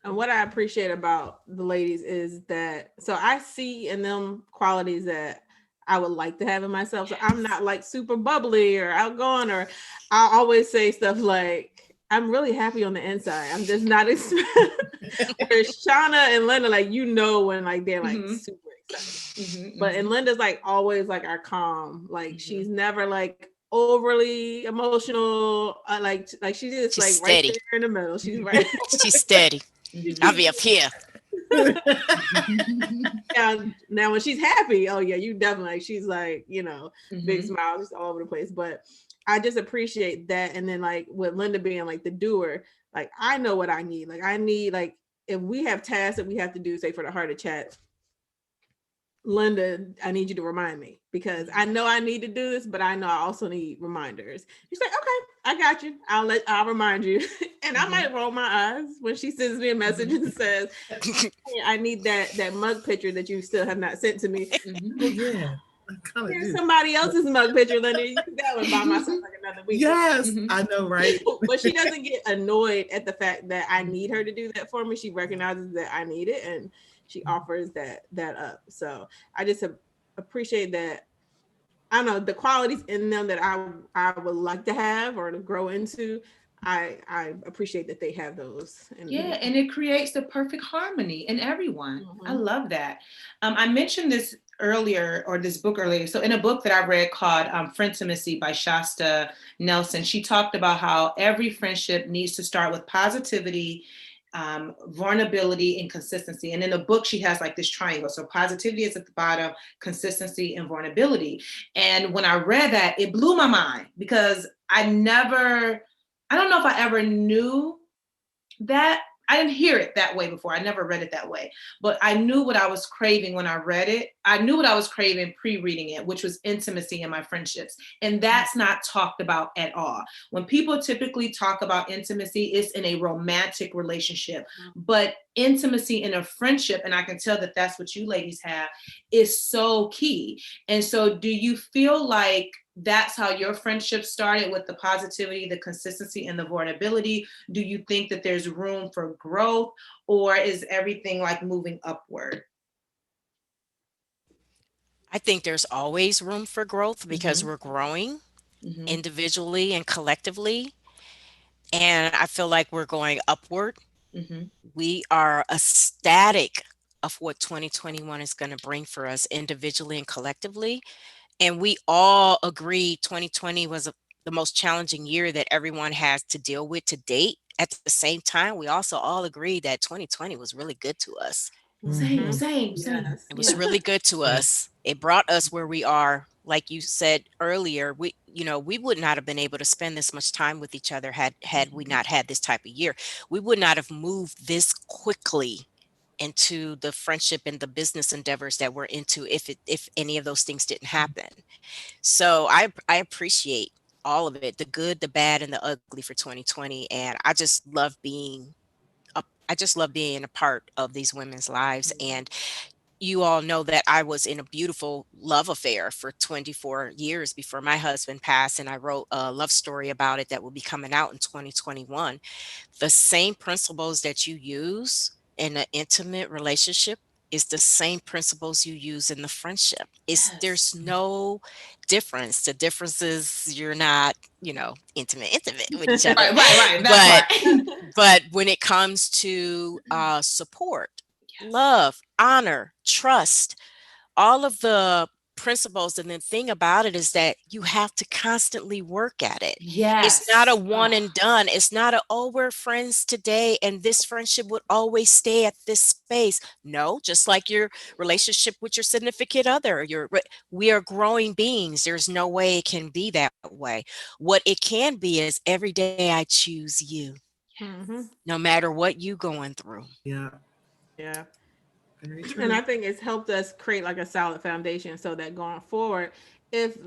And what I appreciate about the ladies is that, so I see in them qualities that I would like to have in myself. So I'm not like super bubbly or outgoing, or I always say stuff like, I'm really happy on the inside. I'm just not Whereas Shauna and Lynda, like, you know, when like they're like super excited. But and Linda's like always like our calm. Like she's never like overly emotional. Like she's just like steady. Right there in the middle. She's right. She's steady. I'll be up here. Now when she's happy, oh yeah, you definitely, like, she's like, you know, big smiles just all over the place. But I just appreciate that. And then like with Lynda being like the doer, like I know what I need. Like I need, like, if we have tasks that we have to do, say for the heart of chat, Lynda, I need you to remind me, because I know I need to do this, but I know I also need reminders. She's like, okay, I got you. I'll remind you. And I might roll my eyes when she sends me a message and says, hey, I need that mug picture that you still have not sent to me. Here's somebody else's mug picture, Lynda. You can go and buy myself like another week. Yes, I know, right? But she doesn't get annoyed at the fact that I need her to do that for me. She recognizes that I need it, and she offers that up. So I just appreciate that. I don't know, the qualities in them that I would like to have or to grow into. I appreciate that they have those. And it creates the perfect harmony in everyone. I love that. I mentioned this earlier, or this book earlier. So in a book that I read called Friendsimacy by Shasta Nelson, she talked about how every friendship needs to start with positivity, vulnerability, and consistency. And in the book, she has like this triangle. So positivity is at the bottom, consistency, and vulnerability. And when I read that, it blew my mind, because I don't know if I ever knew that. I didn't hear it that way before. I never read it that way, but I knew what I was craving when I read it. I knew what I was craving pre-reading it, which was intimacy in my friendships. And that's not talked about at all. When people typically talk about intimacy, it's in a romantic relationship, but intimacy in a friendship, and I can tell that that's what you ladies have, is so key. And so do you feel like that's how your friendship started, with the positivity, the consistency, and the vulnerability? Do you think that there's room for growth, or is everything like moving upward? I think there's always room for growth, because we're growing individually and collectively. And I feel like we're going upward. We are ecstatic of what 2021 is going to bring for us individually and collectively. And we all agree 2020 was the most challenging year that everyone has to deal with to date. At the same time, we also all agree that 2020 was really good to us. Same. Yes. It was really good to us. It brought us where we are. Like you said earlier, we would not have been able to spend this much time with each other had we not had this type of year. We would not have moved this quickly into the friendship and the business endeavors that we're into if any of those things didn't happen. So I appreciate all of it, the good, the bad, and the ugly for 2020. And I just love being a part of these women's lives. And you all know that I was in a beautiful love affair for 24 years before my husband passed, and I wrote a love story about it that will be coming out in 2021. The same principles that you use in an intimate relationship is the same principles you use in the friendship. There's no difference. The difference is you're not, intimate with each other. Right. That part. But when it comes to support, love, honor, trust, all of the principles. And the thing about it is that you have to constantly work at it. Yes. It's not a one and done. It's not we're friends today and this friendship would always stay at this space. No, just like your relationship with your significant other, we are growing beings. There's no way it can be that way. What it can be is every day I choose you, no matter what you going through. Yeah. And I think it's helped us create like a solid foundation so that going forward, if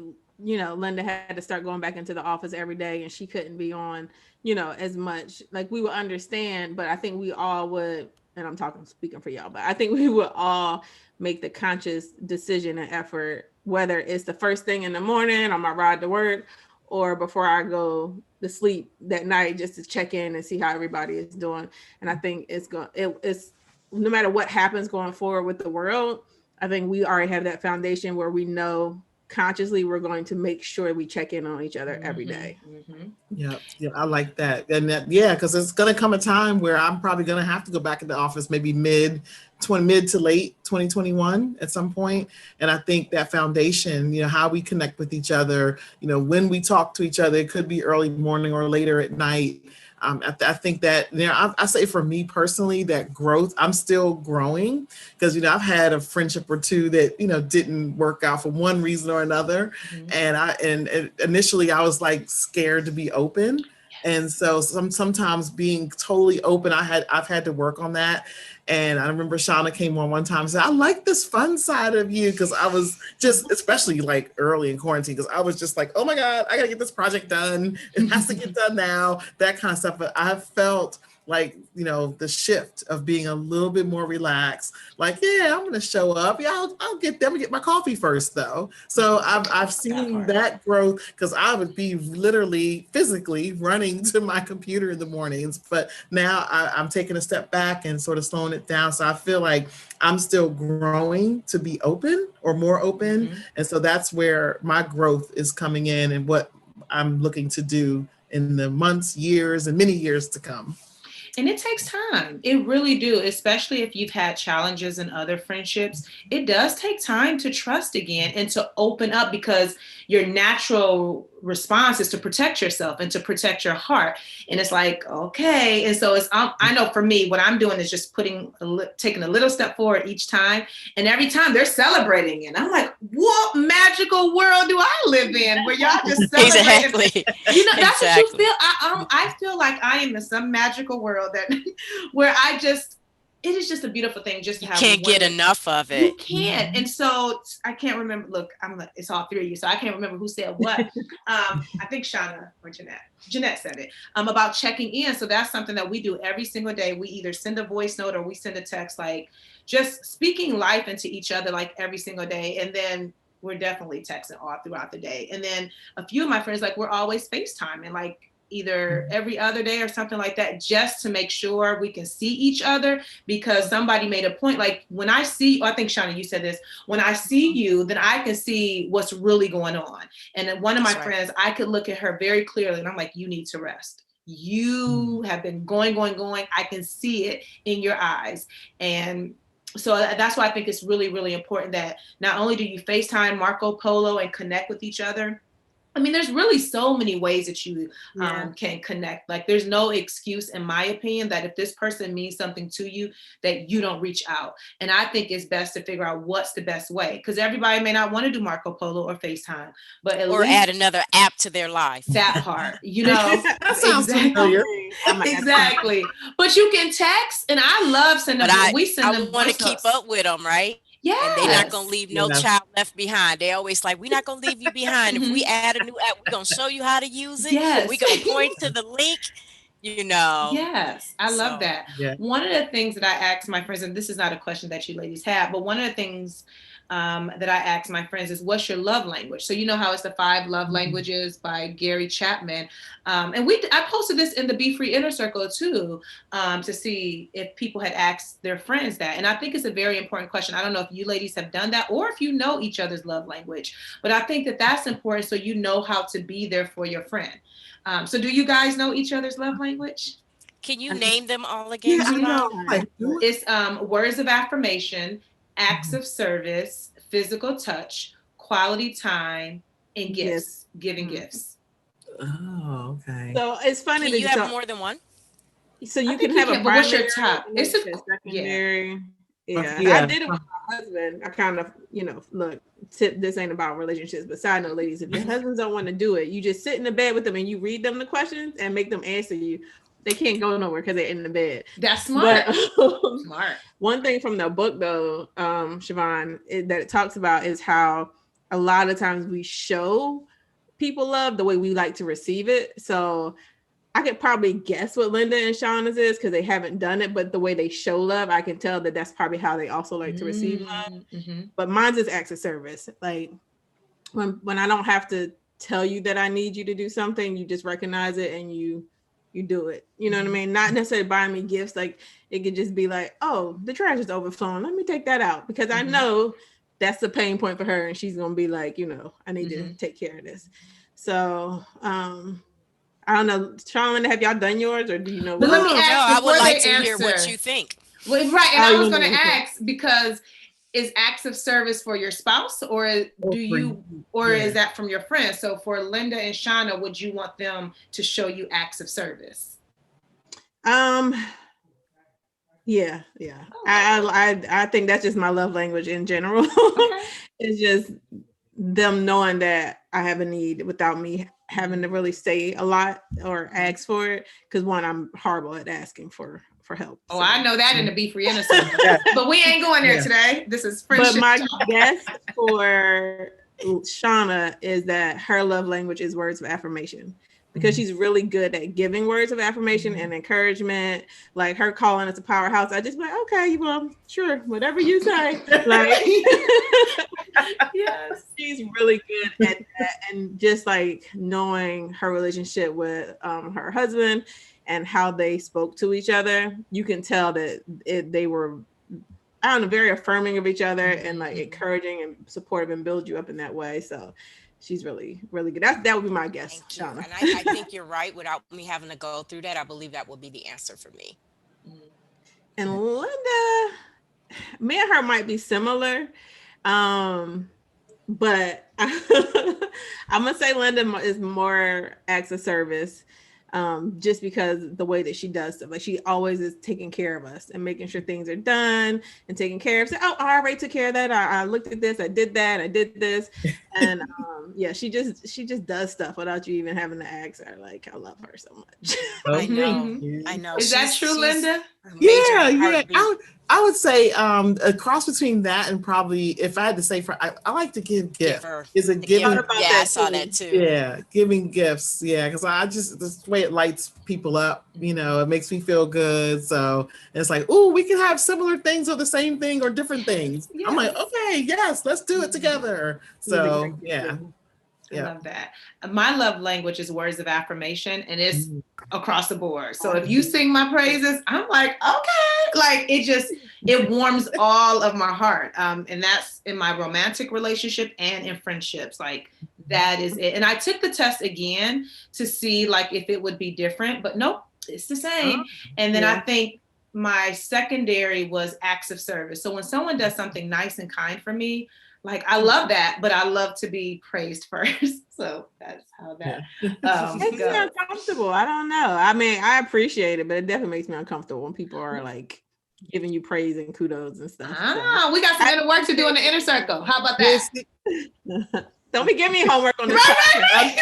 Lynda had to start going back into the office every day and she couldn't be on, as much, like we would understand. But I think we all would, and I'm speaking for y'all, but I think we would all make the conscious decision and effort, whether it's the first thing in the morning on my ride to work or before I go to sleep that night, just to check in and see how everybody is doing. And I think it's no matter what happens going forward with the world, I think we already have that foundation where we know consciously we're going to make sure we check in on each other every day. Yeah, I like that. And because it's going to come a time where I'm probably going to have to go back in the office, maybe mid to late 2021 at some point. And I think that foundation, how we connect with each other, when we talk to each other, it could be early morning or later at night. I think that, I say for me personally, that growth, I'm still growing because, I've had a friendship or two that, didn't work out for one reason or another. And initially I was like scared to be open. And so sometimes being totally open, I've had to work on that. And I remember Shauna came on one time and said, I like this fun side of you. Cause I was just, especially like early in quarantine, cause I was just like, oh my God, I gotta get this project done. It has to get done now, that kind of stuff. But I felt like, the shift of being a little bit more relaxed, like, yeah, I'm going to show up. Yeah, I'll get them and get my coffee first though. So I've seen that growth because I would be literally physically running to my computer in the mornings, but now I'm taking a step back and sort of slowing it down. So I feel like I'm still growing to be open or more open. And so that's where my growth is coming in and what I'm looking to do in the months, years, and many years to come. And it takes time. It really do, especially if you've had challenges in other friendships. It does take time to trust again and to open up because your natural response is to protect yourself and to protect your heart. And it's like, okay. And so I know for me, what I'm doing is just taking a little step forward each time. And every time they're celebrating it. I'm like, what magical world do I live in where y'all just celebrate? Exactly. That's what you feel. I feel like I am in some magical world where it is just a beautiful thing just to have. You can't get enough of it. You can't. And so I can't remember. Look, it's all three of you, so I can't remember who said what. I think Shauna or Jeanette said it about checking in. So that's something that we do every single day. We either send a voice note or we send a text, like just speaking life into each other, like every single day. And then we're definitely texting all throughout the day. And then a few of my friends, like we're always FaceTiming, like either every other day or something like that, just to make sure we can see each other, because somebody made a point, like when I see, I think Shauna, you said this, when I see you, then I can see what's really going on. And then one of my friends, I could look at her very clearly and I'm like, you need to rest. You have been going. I can see it in your eyes. And so that's why I think it's really, really important that not only do you FaceTime, Marco Polo, and connect with each other. I mean, there's really so many ways that you can connect. Like, there's no excuse, in my opinion, that if this person means something to you, that you don't reach out. And I think it's best to figure out what's the best way, because everybody may not want to do Marco Polo or FaceTime, but at least add another app to their life. That part, that sounds familiar. Exactly. But you can text, and I love sending. I want to keep up with them, right? And they're not gonna Yes. leave no child left behind. They always like, we're not gonna leave you behind. If we add a new app, we're gonna show you how to use it. Yes. We're gonna point to the link, Yes, I love So, that. One of the things that I ask my friends, and this is not a question that you ladies have, but one of the things that I ask my friends is, what's your love language? So you know how it's the 5 love languages by Gary Chapman. And I posted this in the BEFREE Inner Circle too, to see if people had asked their friends that. And I think it's a very important question. I don't know if you ladies have done that or if you know each other's love language, but I think that that's important so you know how to be there for your friend. So do you guys know each other's love language? can you name them all again? Yeah, I know. Like, It's words of affirmation, acts of service, physical touch, quality time, and gifts, giving gifts. oh, okay. So it's funny Can that you have more than one? So you I can think have you a can, but what's your primary, top? and It's then a- a secondary. Yeah. Yeah. I did it with my husband. I kind of, look, this ain't about relationships, but side note, ladies, if your husbands don't want to do it, you just sit in the bed with them and you read them the questions and make them answer you. They can't go nowhere because they're in the bed. That's smart. But Smart. one thing from the book, though, Siobhan, that it talks about is how a lot of times we show people love the way we like to receive it. So I could probably guess what Lynda and Shauna's is because they haven't done it, but the way they show love, I can tell that that's probably how they also like to receive love. Mm-hmm. But mine's is acts of service. Like when I don't have to tell you that I need you to do something, you just recognize it and you do it. You know what I mean? Not necessarily buying me gifts. Like it could just be like, oh, the trash is overflowing. Let me take that out because I know that's the pain point for her, and she's gonna be like, I need to take care of this. So I don't know, Shauna, have y'all done yours or do you know? But let me ask I would like to answer. hear what you think. Well, right, and I was going to know. ask because is acts of service for your spouse or is that from your friends? So for Lynda and Shauna, would you want them to show you acts of service? Yeah. Okay. I think that's just my love language in general. Okay. It's just them knowing that I have a need without me having to really say a lot or ask for it. Because one, I'm horrible at asking for help. Oh, I know that in the BEFREE Inner Circle. But we ain't going there today. This is friendship. But my guess for Shauna is that her love language is words of affirmation. Because she's really good at giving words of affirmation and encouragement, like her calling us a powerhouse. I just be like, okay, well, sure, whatever you say. Like, yes, she's really good at that, and just like knowing her relationship with her husband and how they spoke to each other, you can tell that they were, I don't know, very affirming of each other and like encouraging and supportive and build you up in that way. So. She's really, really good. That would be my guess, Shauna. And I think you're right. Without me having to go through that, I believe that would be the answer for me. And Lynda, me and her might be similar, but I'm gonna say Lynda is more acts of service, just because the way that she does stuff. Like she always is taking care of us and making sure things are done and taking care of. So, oh, I already took care of that. I looked at this. I did that. I did this, and she just does stuff without you even having to ask her. Like I love her so much. I know. Is that true, Lynda? Yeah. I would say a cross between that and probably, if I had to say, I like to give gifts. Is a giving? Yeah, I saw that too. Yeah, giving gifts. Yeah, because this way it lights people up. It makes me feel good. So it's like, oh, we can have similar things or the same thing or different things. Yes. I'm like, okay, yes, let's do it together. So yeah. I love that. My love language is words of affirmation, and it's across the board. So if you sing my praises, I'm like, okay, like it warms all of my heart. And that's in my romantic relationship and in friendships. Like that is it. And I took the test again to see like if it would be different, but nope, it's the same. And then I think my secondary was acts of service. So when someone does something nice and kind for me, like I love that, but I love to be praised first. So that's how that makes me uncomfortable. I don't know. I mean, I appreciate it, but it definitely makes me uncomfortable when people are like giving you praise and kudos and stuff. We got some inner work to do in the inner circle. How about that? Don't be giving me homework on this. I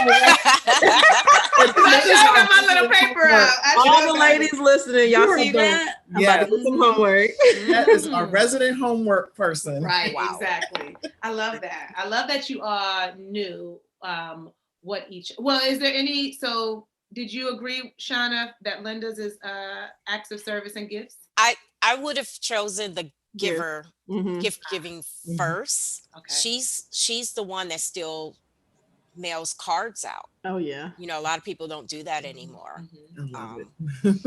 got my little paper out. All the ladies listening, y'all see that? I'm about to do some homework. That is our resident homework person. Right, exactly. I love that. I love that you knew what each. Well, is there any? So, did you agree, Shawna, that Lynda's is acts of service and gifts? I would have chosen the giver, gift giving first. Okay. She's the one that still mails cards out. Oh yeah. You know, a lot of people don't do that anymore. I love it. It's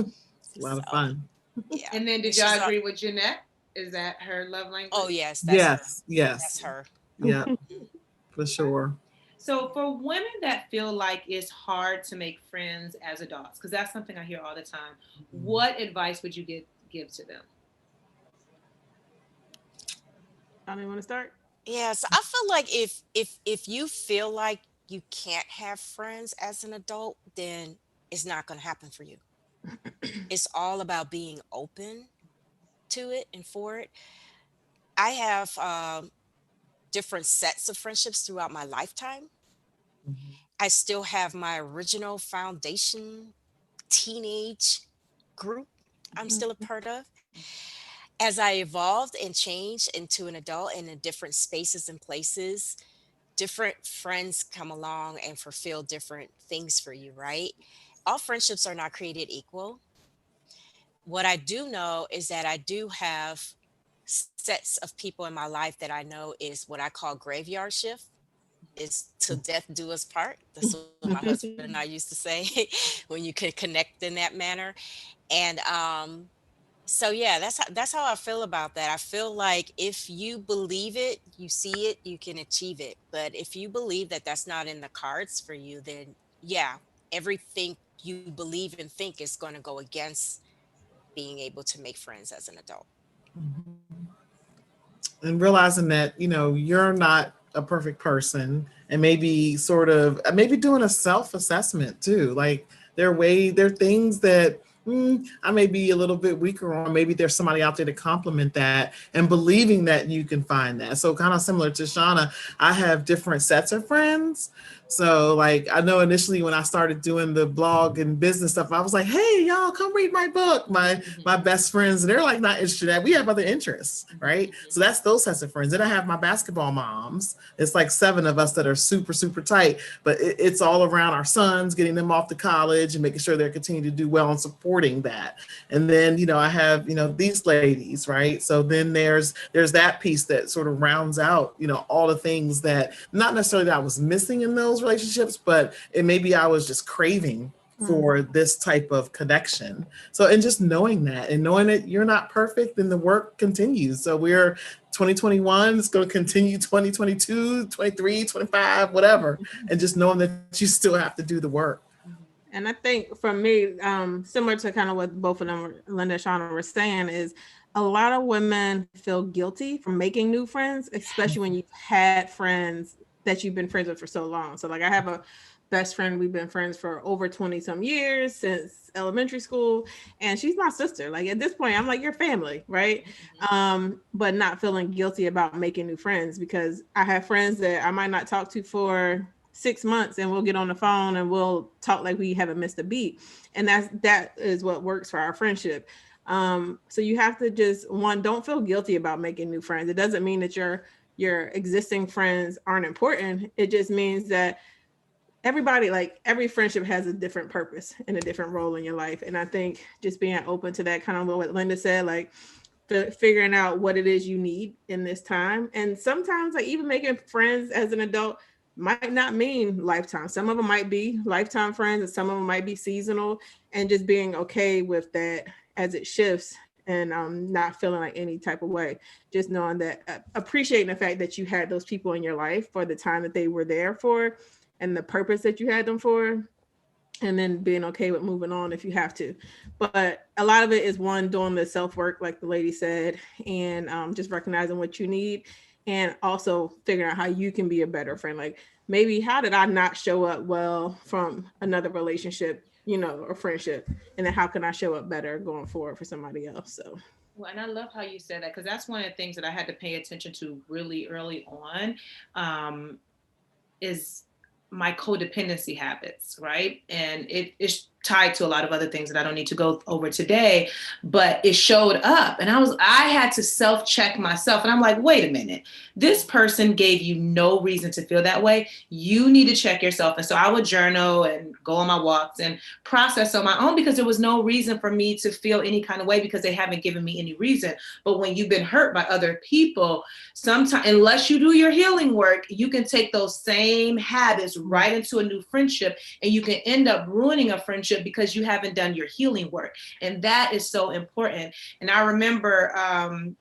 a lot of fun. Yeah. And then did y'all agree with Jeanette? Is that her love language? Oh yes, that's her. Yes. That's her. Yeah, for sure. So for women that feel like it's hard to make friends as adults, because that's something I hear all the time, what advice would you give to them? I don't want to start. Yes, I feel like if you feel like you can't have friends as an adult, then it's not going to happen for you. It's all about being open to it and for it. I have different sets of friendships throughout my lifetime. I still have my original foundation teenage group I'm still a part of. As I evolved and changed into an adult and in different spaces and places, different friends come along and fulfill different things for you, right? All friendships are not created equal. What I do know is that I do have sets of people in my life that I know is what I call graveyard shift. Is till death do us part. That's what my husband and I used to say when you could connect in that manner. And so yeah, that's how I feel about that. I feel like if you believe it, you see it, you can achieve it. But if you believe that that's not in the cards for you, then yeah, everything you believe and think is going to go against being able to make friends as an adult. And realizing that, you're not a perfect person, and maybe doing a self-assessment too. Like there are things that I may be a little bit weaker on. Maybe there's somebody out there to complement that, and believing that you can find that. So kind of similar to Shauna, I have different sets of friends. So like, I know initially when I started doing the blog and business stuff, I was like, hey, y'all come read my book. My best friends, and they're like not interested in that. We have other interests, right? So that's those sets of friends. Then I have my basketball moms. It's like 7 of us that are super, super tight, but it's all around our sons, getting them off to college and making sure they're continuing to do well and supporting that. And then, I have, these ladies, right? So then there's that piece that sort of rounds out, all the things that not necessarily that I was missing in those relationships, but maybe I was just craving for this type of connection. So, and just knowing that and knowing that you're not perfect and the work continues. So we're 2021, it's going to continue 2022, 23, 25, whatever. And just knowing that you still have to do the work. And I think for me, similar to kind of what both of them, Lynda and Shauna, were saying, is a lot of women feel guilty for making new friends, especially when you've had friends that you've been friends with for so long. So like I have a best friend, we've been friends for over 20 some years, since elementary school, and she's my sister. Like at this point, I'm like your family, right? But not feeling guilty about making new friends, because I have friends that I might not talk to for 6 months, and we'll get on the phone and we'll talk like we haven't missed a beat. And that is what works for our friendship. So you have to just, don't feel guilty about making new friends. It doesn't mean that your existing friends aren't important. It just means that everybody, like every friendship has a different purpose and a different role in your life. And I think just being open to that, kind of what Lynda said, like figuring out what it is you need in this time. And sometimes like even making friends as an adult might not mean lifetime. Some of them might be lifetime friends, and some of them might be seasonal, and just being okay with that as it shifts, and not feeling like any type of way. Just knowing that, appreciating the fact that you had those people in your life for the time that they were there for, and the purpose that you had them for, and then being okay with moving on if you have to. But a lot of it is doing the self-work, like the lady said, and just recognizing what you need, and also figuring out how you can be a better friend. Like maybe, how did I not show up well from another relationship, or friendship? And then how can I show up better going forward for somebody else? So. Well, and I love how you said that, because that's one of the things that I had to pay attention to really early on. is my codependency habits, right? And it is tied to a lot of other things that I don't need to go over today, but it showed up and I had to self-check myself. And I'm like, wait a minute, this person gave you no reason to feel that way. You need to check yourself. And so I would journal and go on my walks and process on my own, because there was no reason for me to feel any kind of way, because they haven't given me any reason. But when you've been hurt by other people, sometimes, unless you do your healing work, you can take those same habits right into a new friendship, and you can end up ruining a friendship because you haven't done your healing work. And that is so important. And I remember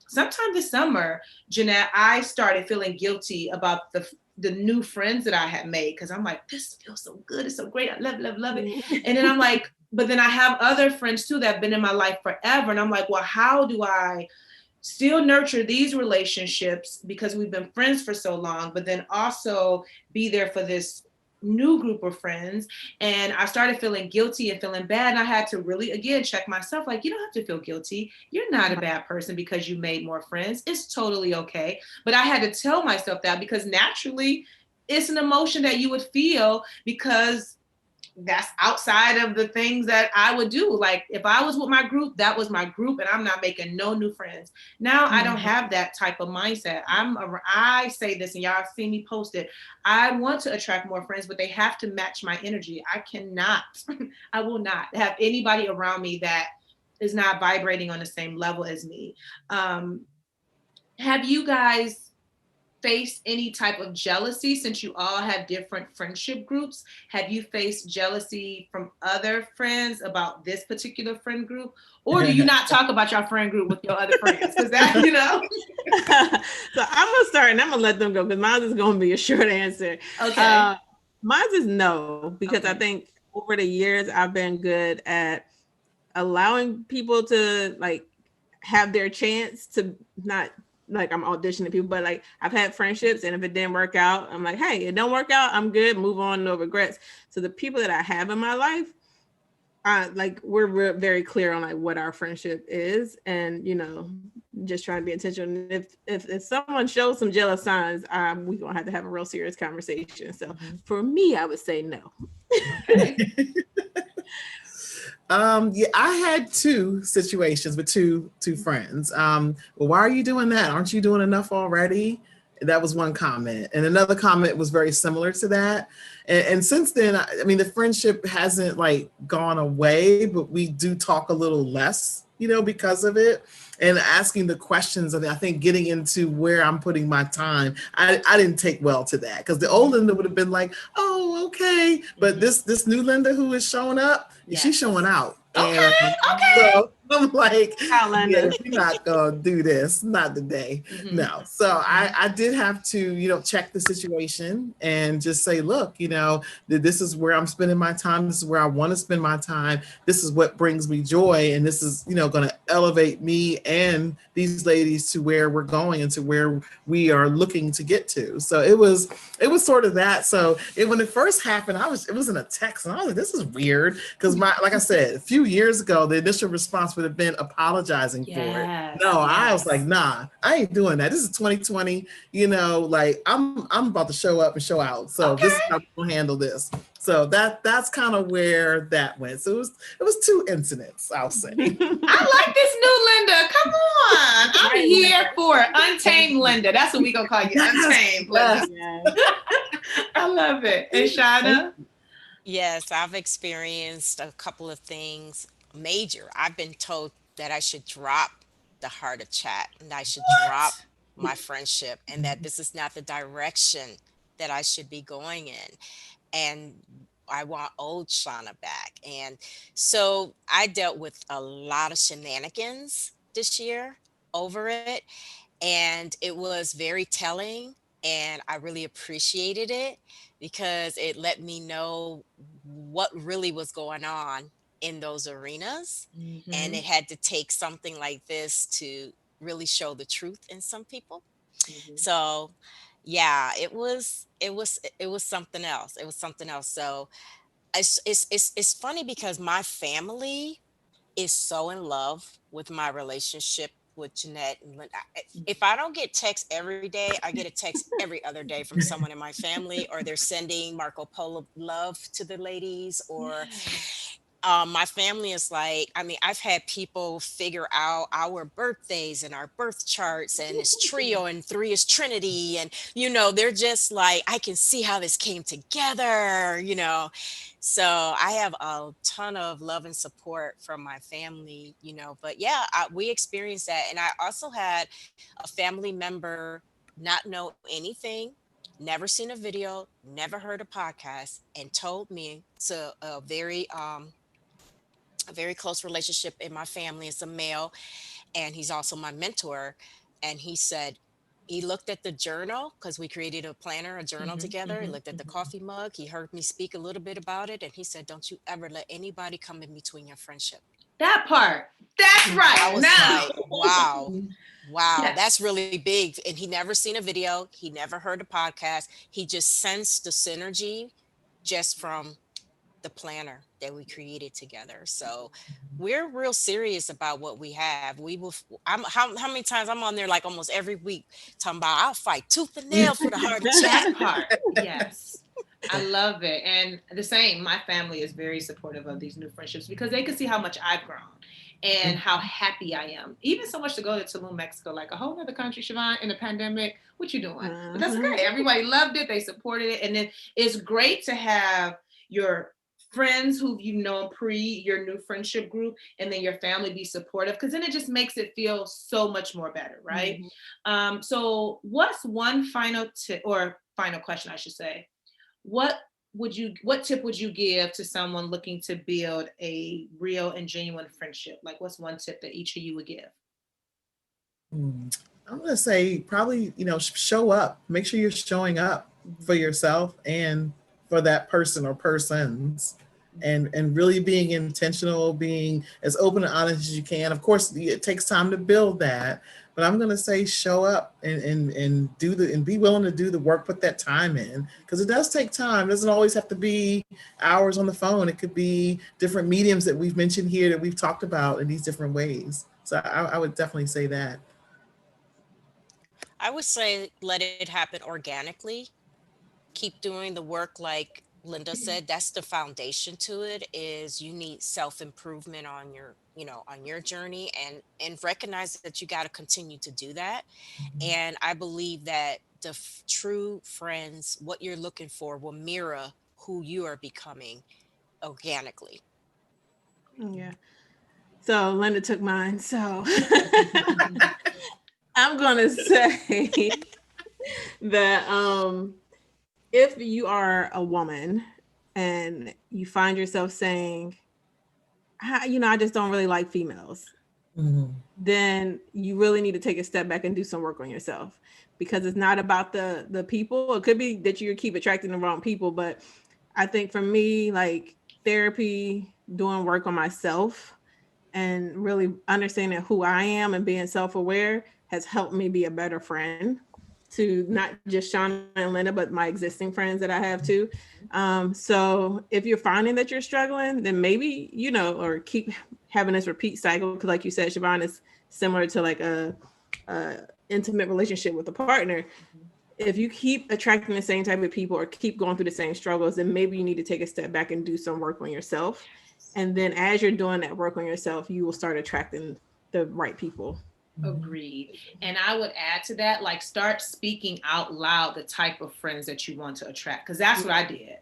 sometime this summer, Jeanette, I started feeling guilty about the new friends that I had made, because I'm like, this feels so good. It's so great. I love it. And then I'm like, but then I have other friends too that have been in my life forever. And I'm like, well, how do I still nurture these relationships because we've been friends for so long, but then also be there for this new group of friends? And I started feeling guilty and feeling bad. And I had to really, again, check myself. Like, you don't have to feel guilty. You're not a bad person because you made more friends. It's totally okay. But I had to tell myself that, because naturally it's an emotion that you would feel, because that's outside of the things that I would do. Like, if I was with my group, that was my group, and I'm not making no new friends. Now I don't have that type of mindset. I say this, and y'all see me post it. I want to attract more friends, but they have to match my energy. I cannot, I will not have anybody around me that is not vibrating on the same level as me. Have you guys faced any type of jealousy, since you all have different friendship groups? Have you faced jealousy from other friends about this particular friend group? Or do you not talk about your friend group with your other friends? Because that, you know. So I'm gonna start and I'm gonna let them go, because mine is gonna be a short answer. Okay. Mine is no, because I think over the years I've been good at allowing people to like have their chance, to not like I'm auditioning people, but like I've had friendships, and if it didn't work out, I'm like, hey, it don't work out, I'm good, move on, no regrets. So the people that I have in my life, like we're very clear on like what our friendship is, and you know, just trying to be intentional. If someone shows some jealous signs, we gonna have to have a real serious conversation. So for me, I would say no. Okay. Yeah, I had two situations with two friends. Well, why are you doing that? Aren't you doing enough already? That was one comment. And another comment was very similar to that. And since then, I mean, the friendship hasn't like gone away, but we do talk a little less, you know, because of it. And asking the questions, and I think getting into where I'm putting my time, I didn't take well to that, because the old Lynda would have been like, oh, okay. But this new Lynda who is showing up, she's showing out. Okay. So I'm like, Lynda, we're not gonna do this, not today. No. So I did have to, you know, check the situation and just say, look, you know, this is where I'm spending my time. This is where I want to spend my time. This is what brings me joy. And this is, you know, going to elevate me and these ladies to where we're going and to where we are looking to get to. So it was sort of that. So when it first happened, it was in a text, and I was like, this is weird. Because like I said, a few years ago, the initial response would have been apologizing for it. No, I was like, nah, I ain't doing that. This is 2020, you know, like I'm about to show up and show out. So this is how we'll handle this. So that's kind of where that went. So it was two incidents, I'll say. I like this new Lynda. Come on. I'm here for it. Untamed Lynda. That's what we gonna call you. Untamed Lynda. I love it. And Shauna? Yes, I've experienced a couple of things major. I've been told that I should drop the heart of chat, and I should drop my friendship, and that this is not the direction that I should be going in. And I want old Shauna back. And so I dealt with a lot of shenanigans this year over it. And it was very telling. And I really appreciated it, because it let me know what really was going on in those arenas. And it had to take something like this to really show the truth in some people. So yeah, it was something else. It was something else. So it's funny, because my family is so in love with my relationship with Jeanette and Lynda. If I don't get text every day, I get a text every other day from someone in my family, or they're sending Marco Polo love to the ladies, or my family is like, I mean, I've had people figure out our birthdays and our birth charts, and it's trio and three is Trinity. And, you know, they're just like, I can see how this came together, you know. So I have a ton of love and support from my family, you know. But yeah, we experienced that. And I also had a family member not know anything, never seen a video, never heard a podcast, and told me to a very close relationship in my family. It's a male, and he's also my mentor. And he said, he looked at the journal, because we created a planner, a journal together. He looked at the coffee mug. He heard me speak a little bit about it. And he said, don't you ever let anybody come in between your friendship. That part. That's right. I was like, wow. Wow, Yes. that's really big. And he never seen a video. He never heard a podcast. He just sensed the synergy just from the planner that we created together. So we're real serious about what we have. We will. How many times I'm on there, like almost every week, talking about I'll fight tooth and nail for the heart of chat. That part. Yes. I love it. And the same, my family is very supportive of these new friendships because they can see how much I've grown and how happy I am. Even so much to go to Tulum, Mexico, like a whole other country, Siobhan, in the pandemic. What you doing? But that's okay. Everybody loved it. They supported it. And then it's great to have your friends who you've known pre your new friendship group, and then your family be supportive, because then it just makes it feel so much more better, right? So what's one final tip, or final question I should say, what tip would you give to someone looking to build a real and genuine friendship? Like, what's one tip that each of you would give? I'm gonna say probably, show up. Make sure you're showing up for yourself and for that person or persons, and really being intentional, being as open and honest as you can. Of course, it takes time to build that, but I'm gonna say show up and be willing to do the work, put that time in, because it does take time. It doesn't always have to be hours on the phone. It could be different mediums that we've mentioned here, that we've talked about in these different ways. So I would definitely say that. I would say let it happen organically. Keep doing the work, like Lynda said. That's the foundation to it. Is you need self-improvement on your journey, and recognize that you got to continue to do that. And I believe that the true friends, what you're looking for, will mirror who you are becoming organically. Yeah. So Lynda took mine. So I'm gonna say that if you are a woman and you find yourself saying, I just don't really like females, then you really need to take a step back and do some work on yourself, because it's not about the people. It could be that you keep attracting the wrong people, but I think for me, like therapy, doing work on myself and really understanding who I am and being self-aware has helped me be a better friend to not just Shauna and Lynda, but my existing friends that I have too. So if you're finding that you're struggling, then maybe, or keep having this repeat cycle. Because like you said, Siobhan, is similar to like a intimate relationship with a partner. If you keep attracting the same type of people or keep going through the same struggles, then maybe you need to take a step back and do some work on yourself. And then as you're doing that work on yourself, you will start attracting the right people. Agreed. And I would add to that, like, start speaking out loud the type of friends that you want to attract, because that's what I did.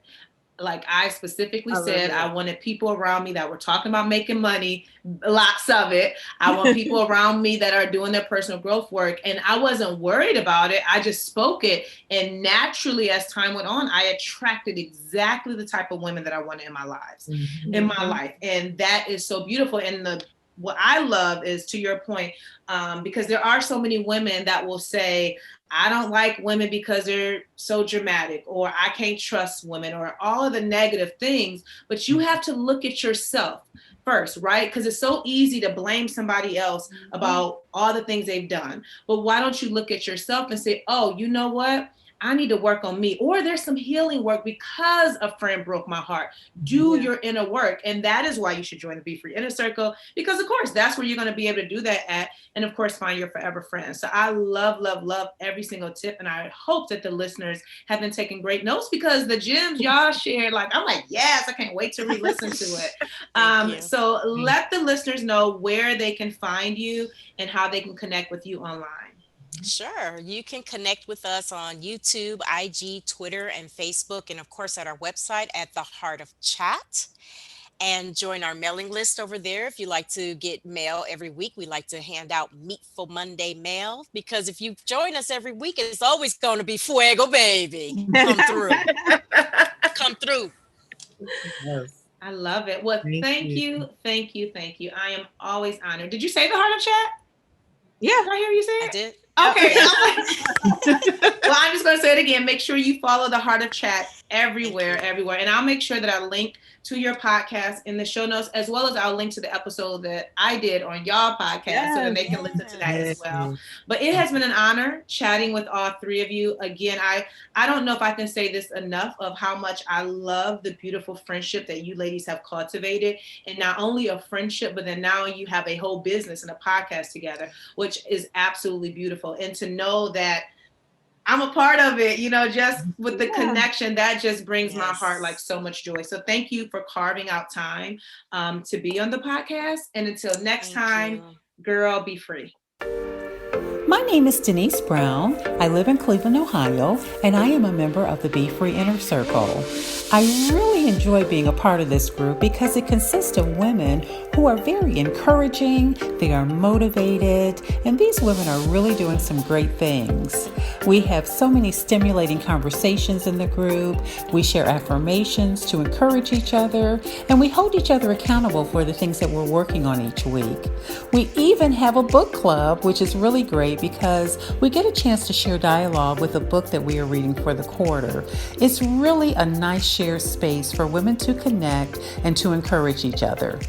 Like, I specifically said I wanted people around me that were talking about making money, lots of it. I want people around me that are doing their personal growth work. And I wasn't worried about it. I just spoke it. And naturally, as time went on, I attracted exactly the type of women that I wanted in my lives, in my life. And that is so beautiful. And what I love is, to your point, because there are so many women that will say, I don't like women because they're so dramatic, or I can't trust women, or all of the negative things. But you have to look at yourself first, right? Because it's so easy to blame somebody else about all the things they've done. But why don't you look at yourself and say, oh, you know what? I need to work on me, or there's some healing work because a friend broke my heart. Do your inner work. And that is why you should join the Be Free Inner Circle, because of course, that's where you're going to be able to do that at. And of course, find your forever friends. So I love, love, love every single tip. And I hope that the listeners have been taking great notes, because the gems y'all shared, like, I'm like, yes, I can't wait to re-listen to it. So let the listeners know where they can find you and how they can connect with you online. Sure. You can connect with us on YouTube, IG, Twitter, and Facebook, and of course at our website at The Heart of Chat. And join our mailing list over there if you like to get mail every week. We like to hand out Meatful Monday mail, because if you join us every week, it's always going to be fuego, baby. Come through. Come through. Yes. I love it. Well, thank you. I am always honored. Did you say The Heart of Chat? Yeah. Did I hear you say it? I did. Okay. Well, I'm just going to say it again. Make sure you follow The Heart of Chat everywhere. And I'll make sure that I link to your podcast in the show notes, as well as I'll link to the episode that I did on y'all podcast, so that they can listen to that as well. But it has been an honor chatting with all three of you. Again, I don't know if I can say this enough of how much I love the beautiful friendship that you ladies have cultivated. And not only a friendship, but then now you have a whole business and a podcast together, which is absolutely beautiful. And to know that I'm a part of it, just with the connection, that just brings my heart like so much joy. So thank you for carving out time to be on the podcast. And until next time, girl, be free. My name is Denise Brown. I live in Cleveland, Ohio, and I am a member of the Be Free Inner Circle. I really enjoy being a part of this group because it consists of women who are very encouraging, they are motivated, and these women are really doing some great things. We have so many stimulating conversations in the group. We share affirmations to encourage each other, and we hold each other accountable for the things that we're working on each week. We even have a book club, which is really great because we get a chance to share dialogue with a book that we are reading for the quarter. It's really a nice shared space for women to connect and to encourage each other.